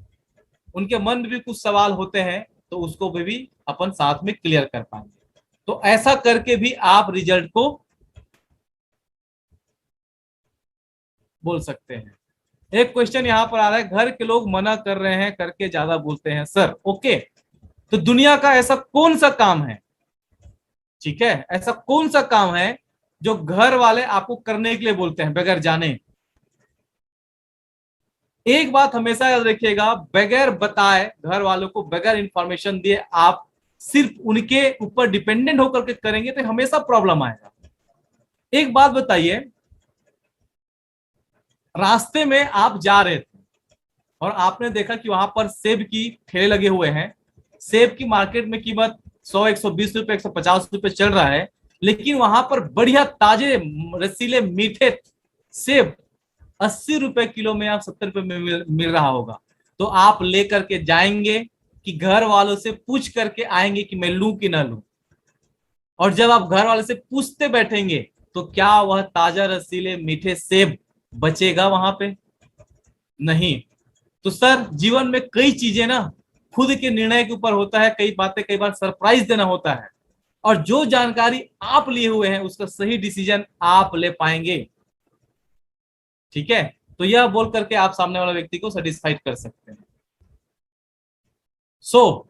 उनके मन में भी कुछ सवाल होते हैं तो उसको भी अपन साथ में क्लियर कर पाएंगे। तो ऐसा करके भी आप रिजल्ट को बोल सकते हैं। एक क्वेश्चन यहां पर आ रहा है, घर के लोग मना कर रहे हैं, करके ज्यादा बोलते हैं सर। ओके, तो दुनिया का ऐसा कौन सा काम है, ठीक है, ऐसा कौन सा काम है जो घर वाले आपको करने के लिए बोलते हैं बगैर जाने? एक बात हमेशा याद रखिएगा, बगैर बताए घर वालों को, बगैर इंफॉर्मेशन दिए आप सिर्फ उनके ऊपर डिपेंडेंट होकर के करेंगे तो हमेशा प्रॉब्लम आएगा। एक बात बताइए, रास्ते में आप जा रहे थे और आपने देखा कि वहां पर सेब की ठेले लगे हुए हैं, सेब की मार्केट में कीमत 100, 120 रुपए, 150 रुपए चल रहा है, लेकिन वहां पर बढ़िया ताजे रसीले मीठे सेब 80 रुपए किलो में, आप 70 रुपए में मिल रहा होगा। तो आप लेकर के जाएंगे कि घर वालों से पूछ करके आएंगे कि मैं लूं कि ना लूं? और जब आप घर वाले से पूछते बैठेंगे तो क्या वह ताजा रसीले मीठे सेब बचेगा वहां पे? नहीं। तो सर जीवन में कई चीजें ना खुद के निर्णय के ऊपर होता है, कई बातें कई बार सरप्राइज देना होता है, और जो जानकारी आप लिए हुए हैं उसका सही डिसीजन आप ले पाएंगे। ठीक है, तो यह बोल करके आप सामने वाले व्यक्ति को सेटिस्फाइड कर सकते हैं। सो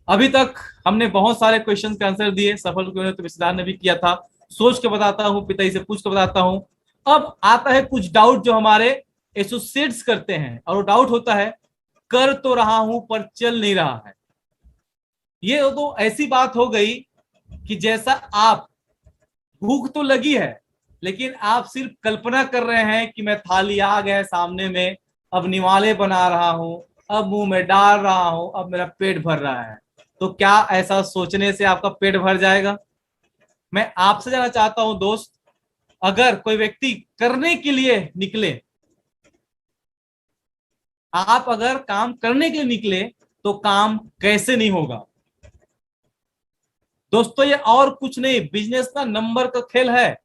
अभी तक हमने बहुत सारे क्वेश्चन के आंसर दिए, सफल क्यों तो विस्तार ने भी किया था। सोच के बताता हूं, पिताजी से पूछ के बताता हूं। अब आता है कुछ डाउट जो हमारे एसोसिएट्स करते हैं, और वो डाउट होता है कर तो रहा हूं पर चल नहीं रहा है। ये तो ऐसी बात हो गई कि जैसा आप, भूख तो लगी है लेकिन आप सिर्फ कल्पना कर रहे हैं कि मैं थाली आ गया सामने में, अब निवाले बना रहा हूं, अब मुंह में डाल रहा हूं, अब मेरा पेट भर रहा है। तो क्या ऐसा सोचने से आपका पेट भर जाएगा? मैं आपसे जानना चाहता हूं दोस्त, अगर कोई व्यक्ति करने के लिए निकले, आप अगर काम करने के लिए निकले तो काम कैसे नहीं होगा? दोस्तों ये और कुछ नहीं, बिजनेस का नंबर का खेल है।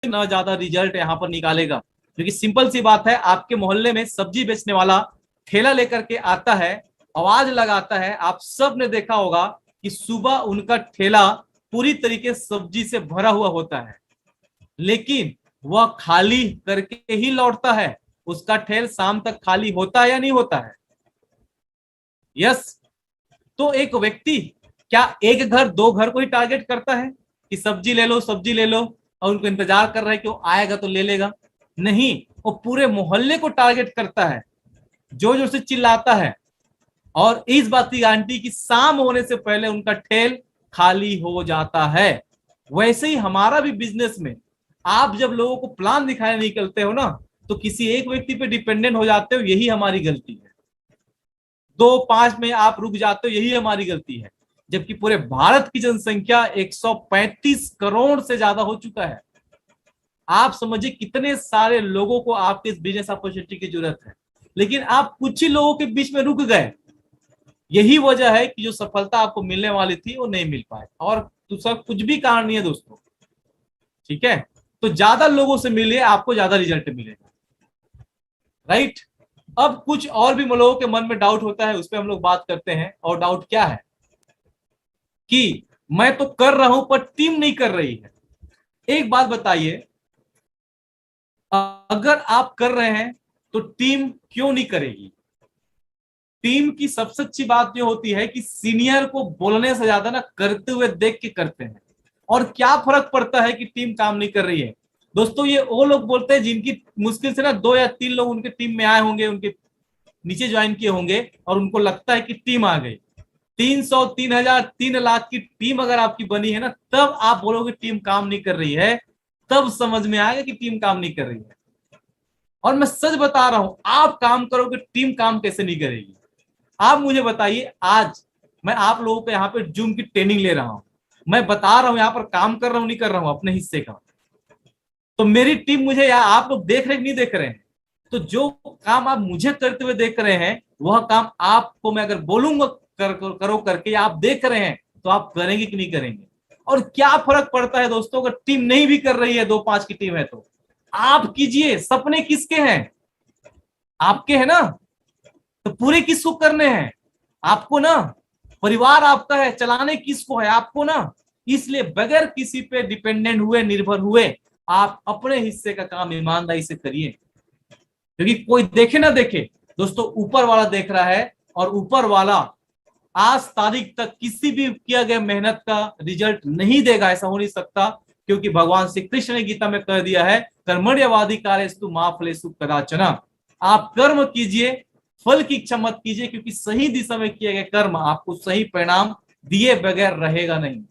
ना ज्यादा रिजल्ट यहां पर निकालेगा, क्योंकि सिंपल सी बात है, आपके मोहल्ले में सब्जी बेचने वाला ठेला लेकर के आता है, आवाज लगाता है, आप सब ने देखा होगा कि सुबह उनका ठेला पूरी तरीके सब्जी से भरा हुआ होता है, लेकिन वह खाली करके ही लौटता है। उसका ठेल शाम तक खाली होता है या नहीं होता है? यस। तो एक व्यक्ति क्या एक घर दो घर को ही टारगेट करता है कि सब्जी ले लो सब्जी ले लो, और उनको इंतजार कर रहा है कि वो आएगा तो ले लेगा? नहीं, वो पूरे मोहल्ले को टारगेट करता है, जोर जोर से चिल्लाता है, और इस बात की गारंटी कि शाम होने से पहले उनका ठेल खाली हो जाता है। वैसे ही हमारा भी बिजनेस में आप जब लोगों को प्लान दिखाने निकलते हो ना, तो किसी एक व्यक्ति पे डिपेंडेंट हो जाते हो, यही हमारी गलती है। 2-5 में आप रुक जाते हो, यही हमारी गलती है। जबकि पूरे भारत की जनसंख्या 135 करोड़ से ज्यादा हो चुका है। आप समझिए कितने सारे लोगों को आपके इस बिजनेस अपॉर्चुनिटी की जरूरत है, लेकिन आप कुछ ही लोगों के बीच में रुक गए। यही वजह है कि जो सफलता आपको मिलने वाली थी वो नहीं मिल पाए, और दूसरा कुछ भी कारण नहीं है दोस्तों। ठीक है, तो ज्यादा लोगों से मिलिए, आपको ज्यादा रिजल्ट मिलेगा। राइट। अब कुछ और भी लोगों के मन में डाउट होता है, उस पर हम लोग बात करते हैं। और डाउट क्या है कि मैं तो कर रहा हूं पर टीम नहीं कर रही है। एक बात बताइए, अगर आप कर रहे हैं तो टीम क्यों नहीं करेगी? टीम की सबसे अच्छी बात यह होती है कि सीनियर को बोलने से ज्यादा ना करते हुए देख के करते हैं। और क्या फर्क पड़ता है कि टीम काम नहीं कर रही है? दोस्तों ये वो लोग बोलते हैं जिनकी मुश्किल से ना 2 या 3 लोग उनके टीम में आए होंगे, उनके नीचे ज्वाइन किए होंगे, और उनको लगता है कि टीम आ गई। 300, 3000, 3 लाख की टीम अगर आपकी बनी है ना, तब आप बोलोगे टीम काम नहीं कर रही है, तब समझ में आएगा कि टीम काम नहीं कर रही है। और मैं सच बता रहा हूं, आप काम करोगे, टीम काम कैसे नहीं करेगी? आप मुझे बताइए, आज मैं आप लोगों को यहाँ पे जूम की ट्रेनिंग ले रहा हूं, मैं बता रहा हूं यहाँ पर काम कर रहा हूं नहीं कर रहा हूं अपने हिस्से का, तो मेरी टीम मुझे, या आप लोग देख रहे नहीं देख रहे हैं? तो जो काम आप मुझे करते हुए देख रहे हैं, वह काम आपको मैं अगर बोलूंगा करो करके, आप देख रहे हैं, तो आप करेंगे कि नहीं करेंगे? और क्या फर्क पड़ता है दोस्तों, अगर टीम नहीं भी कर रही है, 2-5 की टीम है, तो आप कीजिए। सपने किसके हैं? आपके हैं ना? तो पूरे किसको करने हैं? आपको ना। परिवार आपका है, चलाने किसको है? आपको ना। इसलिए बगैर किसी पे डिपेंडेंट हुए, निर्भर हुए, आप अपने हिस्से का काम ईमानदारी से करिए, क्योंकि कोई देखे ना देखे दोस्तों, ऊपर वाला देख रहा है, और ऊपर वाला आज तारीख तक किसी भी किया गया मेहनत का रिजल्ट नहीं देगा, ऐसा हो नहीं सकता। क्योंकि भगवान श्री कृष्ण ने गीता में कह दिया है, कर्मण्यवादी कार्यस्तु मा फलेषु कदाचन। आप कर्म कीजिए, फल की इच्छा मत कीजिए, क्योंकि सही दिशा में किए गए कर्म आपको सही परिणाम दिए बगैर रहेगा नहीं।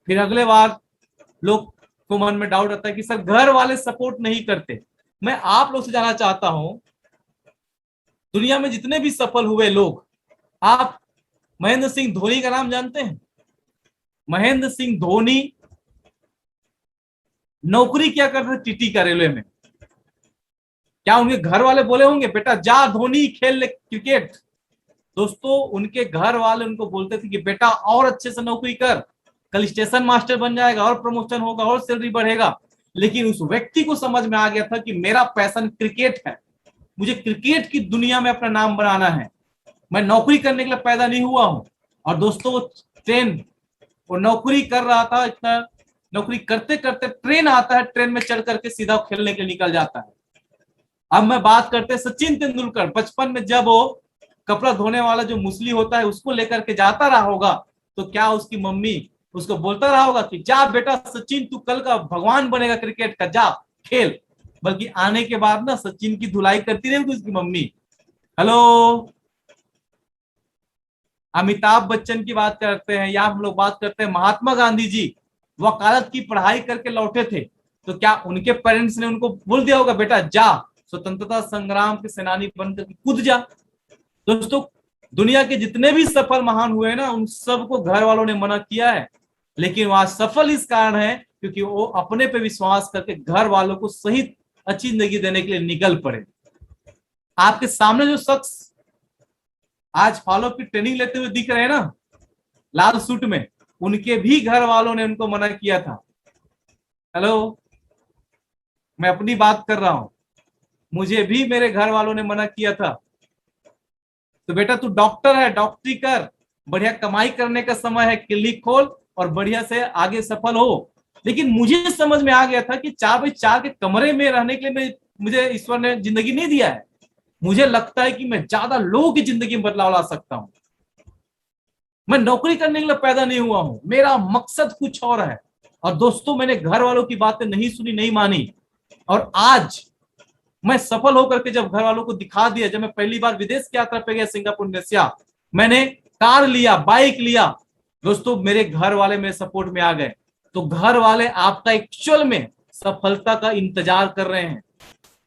फिर अगले बार लोग को मन में डाउट आता है कि सर घर वाले सपोर्ट नहीं करते। मैं आप लोग से जानना चाहता हूं, दुनिया में जितने भी सफल हुए लोग, आप महेंद्र सिंह धोनी का नाम जानते हैं? महेंद्र सिंह धोनी नौकरी क्या करते थे? टीटी का, रेलवे में। क्या उनके घर वाले बोले होंगे बेटा जा धोनी खेल ले क्रिकेट? दोस्तों उनके घर वाले उनको बोलते थे कि बेटा और अच्छे से नौकरी कर, कल स्टेशन मास्टर बन जाएगा, और प्रमोशन होगा, और सैलरी बढ़ेगा। लेकिन उस व्यक्ति को समझ में आ गया था कि मेरा पैशन क्रिकेट है, मुझे क्रिकेट की दुनिया में अपना नाम बनाना है, मैं नौकरी करने के लिए पैदा नहीं हुआ हूं। और दोस्तों ट्रेन, वो नौकरी कर रहा था, इतना नौकरी करते करते ट्रेन आता है, ट्रेन में चढ़ करके सीधा खेलने के लिए निकल जाता है। अब मैं बात करते हैं सचिन तेंदुलकर, बचपन में जब वो कपड़ा धोने वाला जो मुसली होता है उसको लेकर के जाता रहा होगा, तो क्या उसकी मम्मी उसको बोलता रहा होगा कि जा बेटा सचिन, तू कल का भगवान बनेगा क्रिकेट का, जा खेल। बल्कि आने के बाद ना सचिन की धुलाई करती रही उसकी मम्मी। हेलो, अमिताभ बच्चन की बात करते हैं या हम लोग बात करते हैं महात्मा गांधी जी, वकालत की पढ़ाई करके लौटे थे, तो क्या उनके पेरेंट्स ने उनको बोल दिया होगा बेटा जा स्वतंत्रता संग्राम के सेनानी बनकर कूद जा। दोस्तों दुनिया के जितने भी सफल महान हुए ना, उन सबको घर वालों ने मना किया है, लेकिन वह सफल इस कारण है क्योंकि वो अपने पे विश्वास करके घर वालों को सही अच्छी जिंदगी देने के लिए निकल पड़े। आपके सामने जो शख्स आज फॉलो की ट्रेनिंग लेते हुए दिख रहे हैं ना लाल सूट में, उनके भी घर वालों ने उनको मना किया था। हेलो, मैं अपनी बात कर रहा हूं, मुझे भी मेरे घर वालों ने मना किया था, तो बेटा तू डॉक्टर है, डॉक्टरी कर, बढ़िया कमाई करने का समय है, क्लिनिक खोल और बढ़िया से आगे सफल हो। लेकिन मुझे समझ में आ गया था कि 4x4 के कमरे में रहने के लिए मुझे ईश्वर ने जिंदगी नहीं दिया है। मुझे लगता है कि मैं ज्यादा लोगों की जिंदगी में बदलाव ला सकता हूं। मैं नौकरी करने के लिए पैदा नहीं हुआ हूं, मेरा मकसद कुछ और है। और दोस्तों मैंने घर वालों की बातें नहीं सुनी, नहीं मानी, और आज मैं सफल होकर के जब घर वालों को दिखा दिया, जब मैं पहली बार विदेश की यात्रा पे गया सिंगापुर इंडोनेशिया, मैंने कार लिया, बाइक लिया, दोस्तों मेरे घर वाले मेरे सपोर्ट में आ गए। तो घर वाले आपका एक्चुअल में सफलता का इंतजार कर रहे हैं।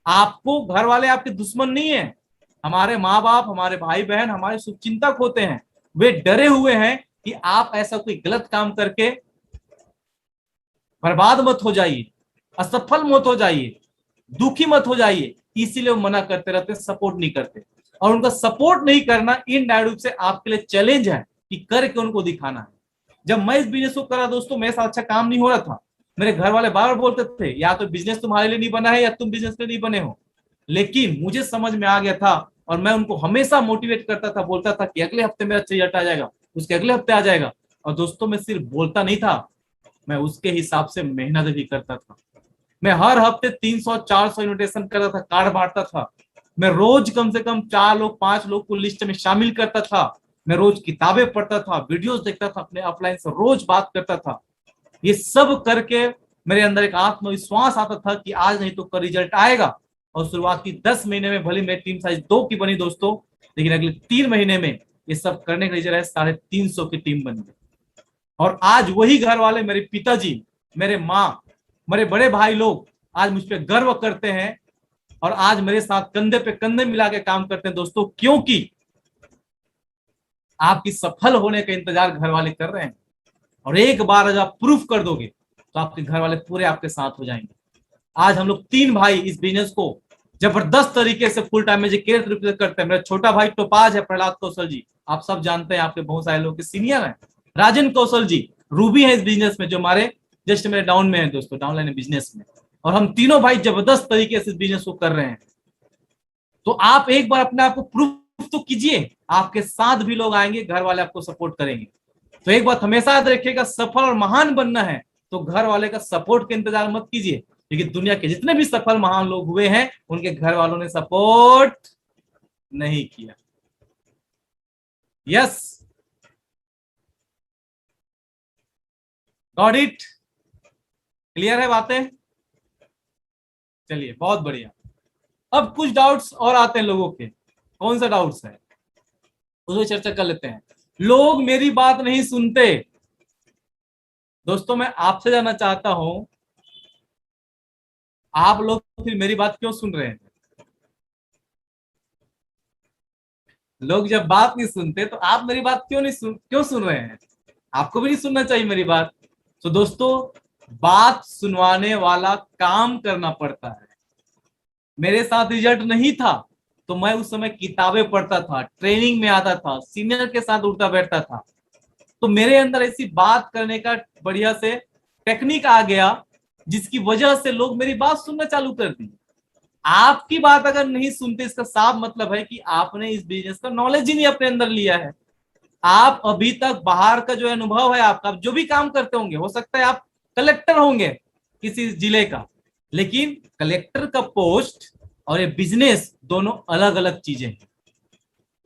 आपको घर वाले आपके दुश्मन नहीं है। हमारे माँ बाप, हमारे भाई बहन हमारे शुभचिंतक होते हैं, वे डरे हुए हैं कि आप ऐसा कोई गलत काम करके बर्बाद मत हो जाइए, असफल मत हो जाइए, दुखी मत हो जाइए, इसीलिए वो मना करते रहते, सपोर्ट नहीं करते। और उनका सपोर्ट नहीं करना इनडायरेक्ट रूप से आपके लिए चैलेंज है कि करके उनको दिखाना है। जब मैं इस बिजनेस को करा दोस्तों, मेरे साथ अच्छा काम नहीं हो रहा था। मेरे घर वाले बार बार बोलते थे या तो बिजनेस तुम्हारे लिए नहीं बना है या तुम बिजनेस के लिए नहीं बने हो। लेकिन मुझे समझ में आ गया था और मैं उनको हमेशा मोटिवेट करता था, बोलता था कि अगले हफ्ते मेरा अच्छा रिजल्ट आ जाएगा, उसके अगले हफ्ते आ जाएगा। और दोस्तों मैं सिर्फ बोलता नहीं था, मैं उसके हिसाब से मेहनत भी करता था। मैं हर हफ्ते 300-400 इन्विटेशन करता था, कार्ड बांटता था। मैं रोज कम से कम 4 लोग 5 लोग को लिस्ट में शामिल करता था। मैं रोज किताबें पढ़ता था, वीडियोस देखता था, अपने ऑफलाइन से रोज बात करता था। ये सब करके मेरे अंदर एक आत्मविश्वास आता था कि आज नहीं तो कल रिजल्ट आएगा। और शुरुआती 10 महीने में भले मेरी टीम साइज 2 की बनी दोस्तों, लेकिन अगले 3 महीने में ये सब करने का रिजल्ट है 350 की टीम बन गई। और आज वही घर वाले, मेरे पिताजी, मेरे माँ, मेरे बड़े भाई लोग आज मुझ पर गर्व करते हैं और आज मेरे साथ कंधे पे कंधे मिला के काम करते हैं दोस्तों, क्योंकि आपकी सफल होने का इंतजार घर वाले कर रहे हैं। और एक बार जब आप प्रूफ कर दोगे तो आपके घर वाले पूरे आपके साथ हो जाएंगे। आज हम लोग 3 भाई इस बिजनेस को जबरदस्त तरीके से फुल टाइम एजुकेट रूप से करते हैं। मेरा छोटा भाई टोपाज है, प्रहलाद कौशल जी, आप सब जानते हैं, आपके बहुत सारे लोग के सीनियर हैं। राजन कौशल जी रूबी है इस बिजनेस में, जो हमारे जस्ट मेरे डाउन में है दोस्तों, डाउनलाइन बिजनेस में। और हम तीनों भाई जबरदस्त तरीके से इस बिजनेस को कर रहे हैं। तो आप एक बार अपने आप को प्रूफ तो कीजिए, आपके साथ भी लोग आएंगे, घर वाले आपको सपोर्ट करेंगे। तो एक बात हमेशा याद रखिएगा, सफल और महान बनना है तो घर वाले का सपोर्ट का इंतजार मत कीजिए, क्योंकि दुनिया के जितने भी सफल महान लोग हुए हैं उनके घर वालों ने सपोर्ट नहीं किया। यस, गॉट इट, क्लियर है बातें? चलिए बहुत बढ़िया। अब कुछ डाउट्स और आते हैं लोगों के, कौन सा डाउट्स है उसमें चर्चा कर लेते हैं। लोग मेरी बात नहीं सुनते। दोस्तों मैं आपसे जानना चाहता हूं, आप लोग फिर मेरी बात क्यों सुन रहे हैं? लोग जब बात नहीं सुनते तो आप मेरी बात क्यों सुन रहे हैं? आपको भी नहीं सुनना चाहिए मेरी बात। तो दोस्तों बात सुनवाने वाला काम करना पड़ता है। मेरे साथ रिजल्ट नहीं था तो मैं उस समय किताबें पढ़ता था, ट्रेनिंग में आता था, सीनियर के साथ उठता बैठता था। तो मेरे अंदर ऐसी बात करने का बढ़िया से टेक्निक आ गया जिसकी वजह से लोग मेरी बात सुनना चालू कर दी। आपकी बात अगर नहीं सुनते, इसका साफ मतलब है कि आपने इस बिजनेस का नॉलेज ही नहीं अपने अंदर लिया है। आप अभी तक बाहर का जो अनुभव है आपका, जो भी काम करते होंगे, हो सकता है आप कलेक्टर होंगे किसी जिले का, लेकिन कलेक्टर का पोस्ट और ये बिजनेस दोनों अलग अलग चीजें हैं।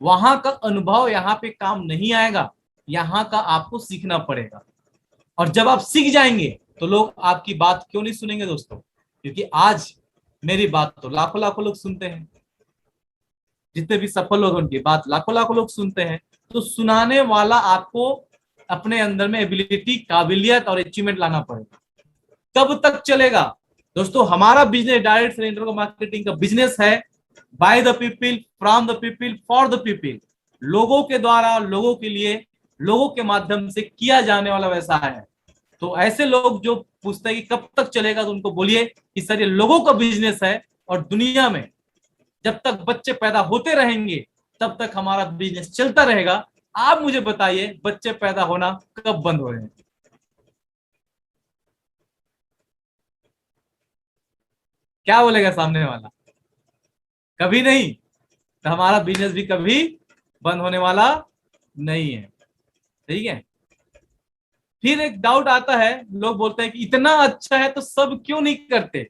वहां का अनुभव यहाँ पे काम नहीं आएगा, यहाँ का आपको सीखना पड़ेगा। और जब आप सीख जाएंगे तो लोग आपकी बात क्यों नहीं सुनेंगे दोस्तों? क्योंकि आज मेरी बात तो लाखों लाखों लोग सुनते हैं, जितने भी सफल लोग उनकी बात लाखों लाखों लोग सुनते हैं। तो सुनाने वाला आपको अपने अंदर में एबिलिटी, काबिलियत और अचीवमेंट लाना पड़ेगा। कब तक चलेगा दोस्तों? हमारा business direct selling internet marketing का बिजनेस है, by the people, from the people, for the people. लोगों के द्वारा, लोगों के लिए, लोगों के माध्यम से किया जाने वाला व्यवसाय है। तो ऐसे लोग जो पूछते हैं कि कब तक चलेगा, तो उनको बोलिए कि सर ये लोगों का बिजनेस है, और दुनिया में जब तक बच्चे पैदा होते रहेंगे तब तक हमारा बिजनेस चलता रहेगा। आप मुझे बताइए बच्चे पैदा होना कब बंद हो रहे हैं? क्या बोलेगा सामने वाला? कभी नहीं। तो हमारा बिजनेस भी कभी बंद होने वाला नहीं है। ठीक है। फिर एक डाउट आता है, लोग बोलते हैं कि इतना अच्छा है तो सब क्यों नहीं करते?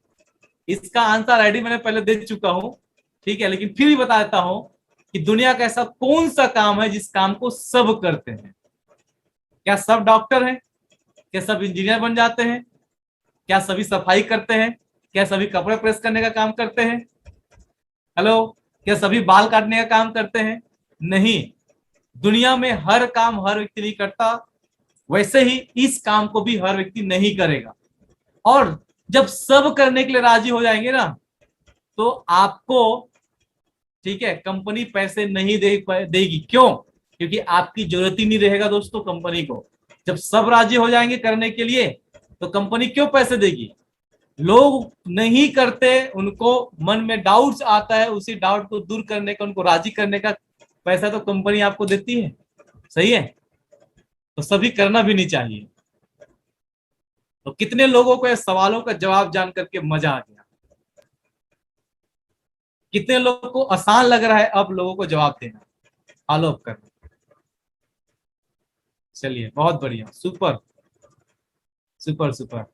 इसका आंसर आईडी मैंने पहले दे चुका हूं, ठीक है, लेकिन फिर भी बता देता हूं कि दुनिया का ऐसा कौन सा काम है जिस काम को सब करते हैं? क्या सब डॉक्टर हैं? क्या सब इंजीनियर बन जाते हैं? क्या सभी सफाई करते हैं? क्या सभी कपड़े प्रेस करने का काम करते हैं? हेलो, क्या सभी बाल काटने का काम करते हैं? नहीं। दुनिया में हर काम हर व्यक्ति नहीं करता, वैसे ही इस काम को भी हर व्यक्ति नहीं करेगा। और जब सब करने के लिए राजी हो जाएंगे ना, तो आपको, ठीक है, कंपनी पैसे नहीं देगी। क्यों? क्योंकि आपकी जरूरत ही नहीं रहेगा दोस्तों कंपनी को। जब सब राजी हो जाएंगे करने के लिए, तो कंपनी क्यों पैसे देगी? लोग नहीं करते, उनको मन में डाउट्स आता है, उसी डाउट को दूर करने का, उनको राजी करने का पैसा तो कंपनी आपको देती है। सही है। तो सभी करना भी नहीं चाहिए। तो कितने लोगों को इस सवालों का जवाब जान करके मजा आ गया? कितने लोगों को आसान लग रहा है अब लोगों को जवाब देना, फॉलो अप करना? चलिए, बहुत बढ़िया, सुपर सुपर सुपर।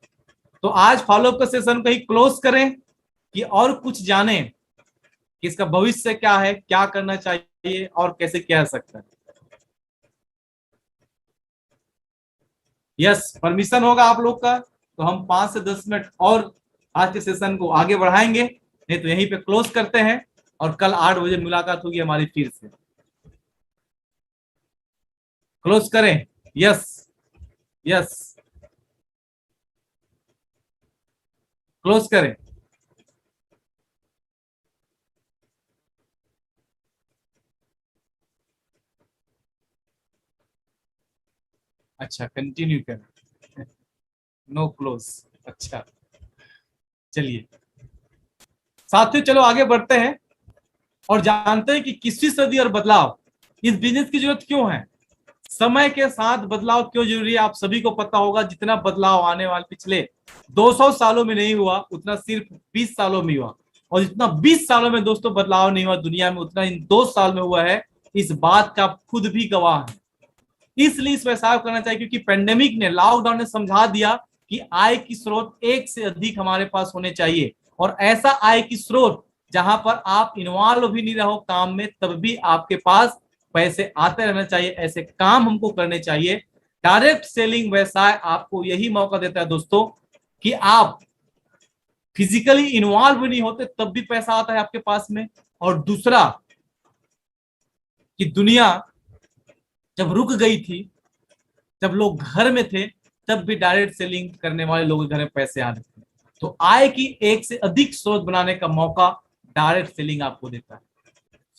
तो आज फॉलो अप का सेशन कहीं क्लोज करें कि और कुछ जाने कि इसका भविष्य क्या है, क्या करना चाहिए और कैसे किया जा सकता है? यस, परमिशन होगा आप लोग का तो हम 5 से 10 मिनट और आज के सेशन को आगे बढ़ाएंगे, नहीं तो यहीं पे क्लोज करते हैं। और कल 8 बजे मुलाकात होगी हमारी फिर से। क्लोज करें? यस। यस, क्लोज करें। अच्छा, कंटिन्यू करें। No close. अच्छा, चलिए साथियों, चलो आगे बढ़ते हैं और जानते हैं कि 21वीं सदी और बदलाव, इस बिजनेस की जरूरत क्यों है। समय के साथ बदलाव क्यों जरूरी है, आप सभी को पता होगा। जितना बदलाव आने वाले पिछले 200 सालों में नहीं हुआ, उतना सिर्फ 20 सालों में हुआ। और जितना 20 सालों में दोस्तों बदलाव नहीं हुआ दुनिया में, उतना इन 2 साल में हुआ है। इस बात का आप खुद भी गवाह है। इसलिए इस व्यवसाय करना चाहिए, क्योंकि पेंडेमिक ने, लॉकडाउन ने समझा दिया कि आय की स्रोत एक से अधिक हमारे पास होने चाहिए। और ऐसा आय की स्रोत जहां पर आप इन्वॉल्व भी नहीं रहो काम में, तब भी आपके पास पैसे आते रहना चाहिए। ऐसे काम हमको करने चाहिए। डायरेक्ट सेलिंग व्यवसाय आपको यही मौका देता है दोस्तों कि आप फिजिकली इन्वॉल्व नहीं होते तब भी पैसा आता है आपके पास में। और दूसरा कि दुनिया जब रुक गई थी, जब लोग घर में थे, तब भी डायरेक्ट सेलिंग करने वाले लोगों के घर में पैसे आ रहे थे। तो आय की एक से अधिक स्रोत बनाने का मौका डायरेक्ट सेलिंग आपको देता है।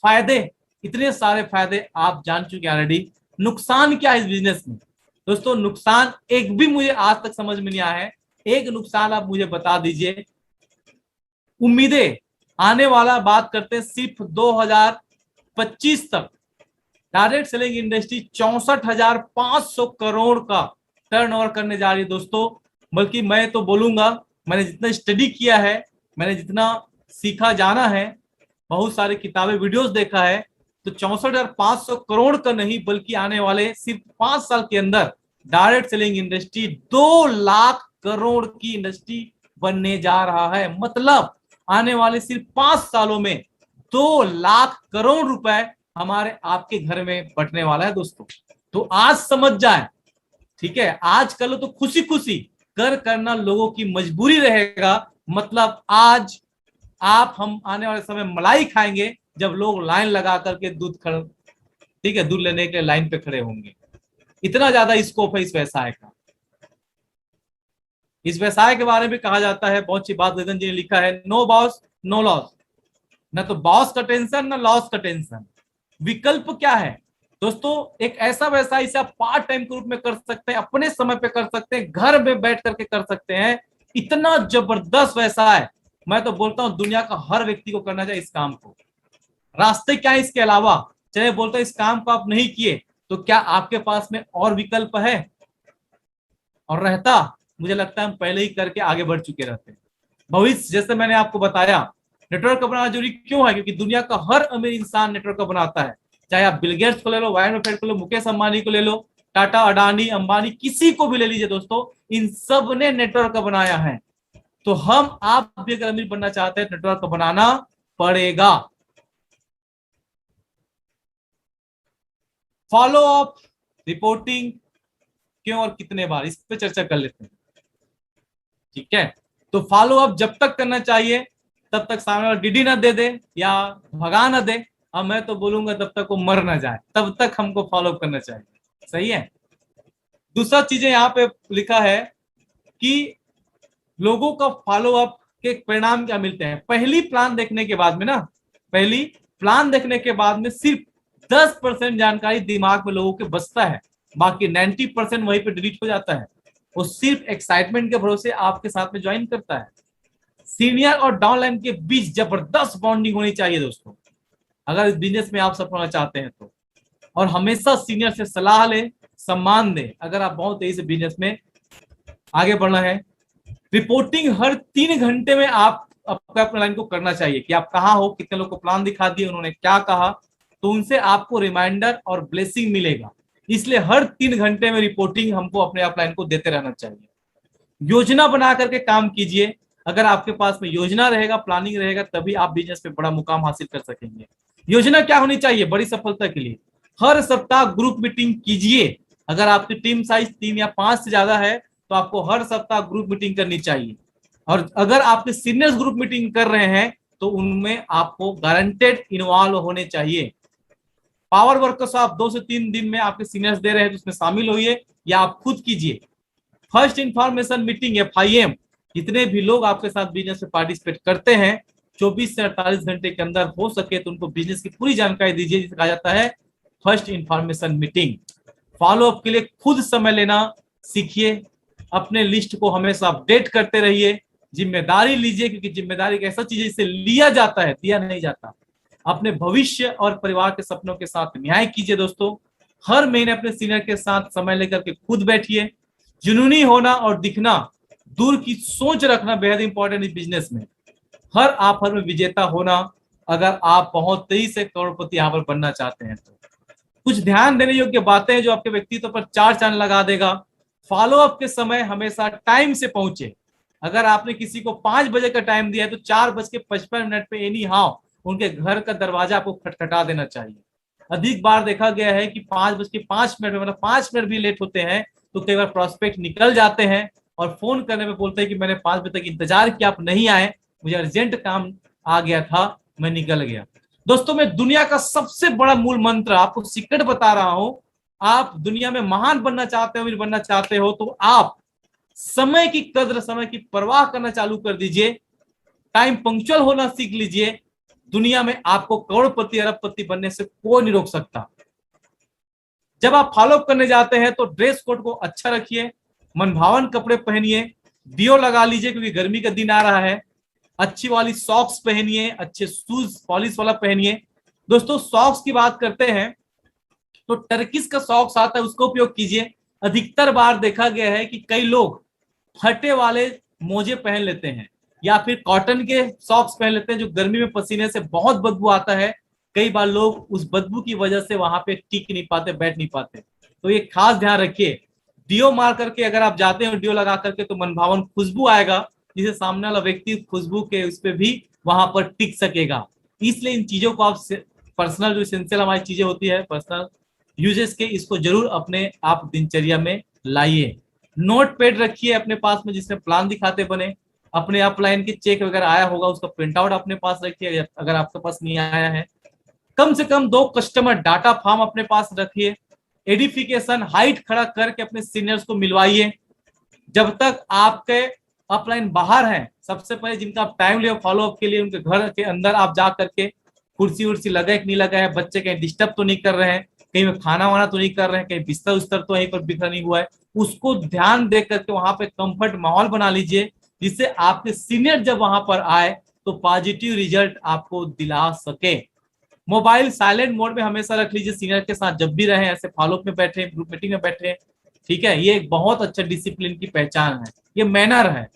फायदे, इतने सारे फायदे आप जान चुके हैं ऑलरेडी। नुकसान क्या है इस बिजनेस में? दोस्तों नुकसान एक भी मुझे आज तक समझ में नहीं आया है। एक नुकसान आप मुझे बता दीजिए। उम्मीदें, आने वाला बात करते हैं सिर्फ 2025 तक डायरेक्ट सेलिंग इंडस्ट्री 64,500 करोड़ का टर्नओवर करने जा रही है दोस्तों। बल्कि मैं तो बोलूंगा मैंने जितना स्टडी किया है, मैंने जितना सीखा जाना है, बहुत सारी किताबें वीडियोस देखा है, तो 64,500 करोड़ का नहीं बल्कि आने वाले सिर्फ 5 साल के अंदर direct selling industry 2 lakh crore की इंडस्ट्री बनने जा रहा है। मतलब आने वाले सिर्फ 5 सालों में 2 लाख करोड़ रुपए हमारे आपके घर में बटने वाला है दोस्तों। तो आज समझ जाए, ठीक है, आज कर लो तो खुशी खुशी, कर करना लोगों की मजबूरी रहेगा। मतलब आज आप हम आने वाले समय मलाई खाएंगे जब लोग लाइन लगा करके ठीक है, दूध लेने के लिए लाइन पे खड़े होंगे। इतना ज्यादा स्कोप है इस व्यवसाय का। इस व्यवसाय के बारे में कहा जाता है, बहुत सी बात गगन जी ने लिखा है, नो बॉस नो लॉस। ना तो बॉस का टेंशन ना लॉस का टेंशन। विकल्प क्या है दोस्तों? एक ऐसा व्यवसाय इसे आप पार्ट टाइम के रूप में कर सकते हैं, अपने समय पे कर सकते हैं, घर में बैठ करके कर सकते हैं। इतना जबरदस्त व्यवसाय, मैं तो बोलता हूं दुनिया का हर व्यक्ति को करना चाहिए इस काम को। रास्ते क्या है इसके अलावा? चलिए बोलते हैं इस काम को आप नहीं किए तो क्या आपके पास में और विकल्प है? और रहता, मुझे लगता है हम पहले ही करके आगे बढ़ चुके रहते हैं। भविष्य जैसे मैंने आपको बताया, नेटवर्क का बनाना जरूरी क्यों है? क्योंकि दुनिया का हर अमीर इंसान नेटवर्क का बनाता है। चाहे आप बिल गेट्स को ले लो, वारेन बफेट को ले लो, मुकेश अंबानी को ले लो, टाटा, अडानी, अंबानी, किसी को भी ले लीजिए दोस्तों, इन सब ने नेटवर्क का बनाया है। तो हम आप भी अगर अमीर बनना चाहते हैं, नेटवर्क का बनाना पड़ेगा। फॉलो अप रिपोर्टिंग क्यों और कितने बार, इस पे चर्चा कर लेते हैं, ठीक है। तो फॉलो अप जब तक करना चाहिए तब तक सामने वाला डीडी ना दे दे या भगा ना दे, और मैं तो बोलूंगा तब तक वो मर ना जाए, तब तक हमको फॉलो अप करना चाहिए। सही है। दूसरा चीजें यहाँ पे लिखा है कि लोगों का फॉलो अप के परिणाम क्या मिलते हैं। पहली प्लान देखने के बाद में ना, पहली प्लान देखने के बाद में सिर्फ 10% जानकारी दिमाग में लोगों के बचता है, बाकी 90% वहीं पे डिलीट हो जाता है। वो सिर्फ एक्साइटमेंट के भरोसे आपके साथ में ज्वाइन करता है। सीनियर और डाउनलाइन के बीच जबरदस्त बॉन्डिंग होनी चाहिए दोस्तों, अगर इस बिजनेस में आप सफल होना चाहते हैं तो। और हमेशा सीनियर से सलाह ले, सम्मान दे, अगर आप बहुत तेजी से बिजनेस में आगे बढ़ना है। रिपोर्टिंग हर 3 घंटे में आप अपने अपने लाइन को करना चाहिए कि आप कहाँ हो, कितने लोग को प्लान दिखा दिए, उन्होंने क्या कहा, तो उनसे आपको रिमाइंडर और ब्लेसिंग मिलेगा। इसलिए हर 3 घंटे में रिपोर्टिंग हमको अपने अपलाइन को देते रहना चाहिए। योजना बना करके काम कीजिए। अगर आपके पास में योजना रहेगा, प्लानिंग रहेगा, तभी आप बिजनेस में बड़ा मुकाम हासिल कर सकेंगे। योजना क्या होनी चाहिए बड़ी सफलता के लिए? हर सप्ताह ग्रुप मीटिंग कीजिए। अगर आपकी टीम साइज 3 या 5 से ज्यादा है तो आपको हर सप्ताह ग्रुप मीटिंग करनी चाहिए। और अगर आपके सीनियर्स ग्रुप मीटिंग कर रहे हैं तो उनमें आपको गारंटेड इन्वॉल्व होने चाहिए। पावर वर्कशॉप 2 से 3 दिन में आपके सीनियर्स दे रहे हैं तो उसमें शामिल होइए या आप खुद कीजिए। फर्स्ट इंफॉर्मेशन मीटिंग FIM, जितने भी लोग आपके साथ बिजनेस में पार्टिसिपेट करते हैं 24 से 48 घंटे के अंदर हो सके तो उनको बिजनेस की पूरी जानकारी दीजिए, जिसे कहा जाता है first information meeting. Follow up के लिए खुद समय लेना सीखिए। अपने लिस्ट को हमेशा अपडेट करते रहिए। जिम्मेदारी लीजिए, क्योंकि जिम्मेदारी एक ऐसा चीज है जिसे लिया जाता है, दिया नहीं जाता। अपने भविष्य और परिवार के सपनों के साथ न्याय कीजिए दोस्तों। हर महीने अपने सीनियर के साथ समय लेकर के खुद बैठिए। जुनूनी होना और दिखना दूर की सोच रखना बेहद इंपॉर्टेंट है बिजनेस में। हर ऑफर में विजेता होना, अगर आप बहुत तेजी से करोड़पति यहाँ पर बनना चाहते हैं तो। कुछ ध्यान देने योग्य बातें जो आपके व्यक्तित्व पर 4 चांद लगा देगा। फॉलो अप के समय हमेशा टाइम से पहुंचे। अगर आपने किसी को 5 बजे का टाइम दिया है तो 4:55 पे एनी हाउ उनके घर का दरवाजा आपको खटखटा देना चाहिए। अधिक बार देखा गया है कि 5:05 में, मतलब 5 मिनट भी लेट होते हैं तो कई बार प्रोस्पेक्ट निकल जाते हैं और फोन करने में बोलते हैं कि मैंने 5 बजे तक इंतजार किया, आप नहीं आए, मुझे अर्जेंट काम आ गया था, मैं निकल गया। दोस्तों मैं दुनिया का सबसे बड़ा मूल मंत्र आपको सीक्रेट बता रहा हूं। आप दुनिया में महान बनना चाहते हो, अमीर बनना चाहते हो, तो आप समय की कद्र, समय की परवाह करना चालू कर दीजिए। टाइम पंक्चुअल होना सीख लीजिए। दुनिया में आपको करोड़पति अरबपति बनने से कोई नहीं रोक सकता। जब आप फॉलो अप करने जाते हैं तो ड्रेस कोड को अच्छा रखिए, मनभावन कपड़े पहनिए, डियो लगा लीजिए क्योंकि गर्मी का दिन आ रहा है, अच्छी वाली सॉक्स पहनिए, अच्छे शूज पॉलिश वाला पहनिए। दोस्तों सॉक्स की बात करते हैं तो टर्किश का सॉक्स आता है, उसका उपयोग कीजिए। अधिकतर बार देखा गया है कि कई लोग फटे वाले मोजे पहन लेते हैं या फिर कॉटन के सॉक्स पहन लेते हैं जो गर्मी में पसीने से बहुत बदबू आता है। कई बार लोग उस बदबू की वजह से वहां पे टिक नहीं पाते, बैठ नहीं पाते। तो ये खास ध्यान रखिए, डियो मार करके अगर आप जाते हो डियो लगा करके तो मनभावन खुशबू आएगा, जिसे सामने वाला व्यक्ति खुशबू के उस पर भी वहां पर टिक सकेगा। इसलिए इन चीजों को आप पर्सनल जो इसेंशियल हमारी चीजें होती है पर्सनल यूजेस के, इसको जरूर अपने आप दिनचर्या में लाइए। नोट पैड रखिए अपने पास में जिसमें प्लान दिखाते बने। अपने अपलाइन के चेक वगैरह आया होगा उसका प्रिंट आउट अपने पास रखिए अगर आपके पास नहीं आया है। कम से कम 2 कस्टमर डाटा फॉर्म अपने पास रखिए। एडिफिकेशन हाइट खड़ा करके अपने सीनियर्स को मिलवाइए। जब तक आपके अपलाइन बाहर हैं, सबसे पहले जिनका आप टाइम ले फॉलोअप के लिए उनके घर के अंदर आप जा करके कुर्सी उर्सी लगा है कि नहीं लगा है, बच्चे कहीं डिस्टर्ब तो नहीं कर रहे हैं, कहीं में खाना वाना तो नहीं कर रहे हैं, कहीं बिस्तर उस्तर तो वहीं पर बिखरा नहीं हुआ है, उसको ध्यान दे करके वहां पे कंफर्ट माहौल बना लीजिए, जिससे आपके सीनियर जब वहां पर आए तो पॉजिटिव रिजल्ट आपको दिला सके। मोबाइल साइलेंट मोड में हमेशा रख लीजिए सीनियर के साथ जब भी रहे, ऐसे फॉलोअप में बैठे, ग्रुप मीटिंग में बैठे। ठीक है, ये एक बहुत अच्छा डिसिप्लिन की पहचान है, ये मैनर है।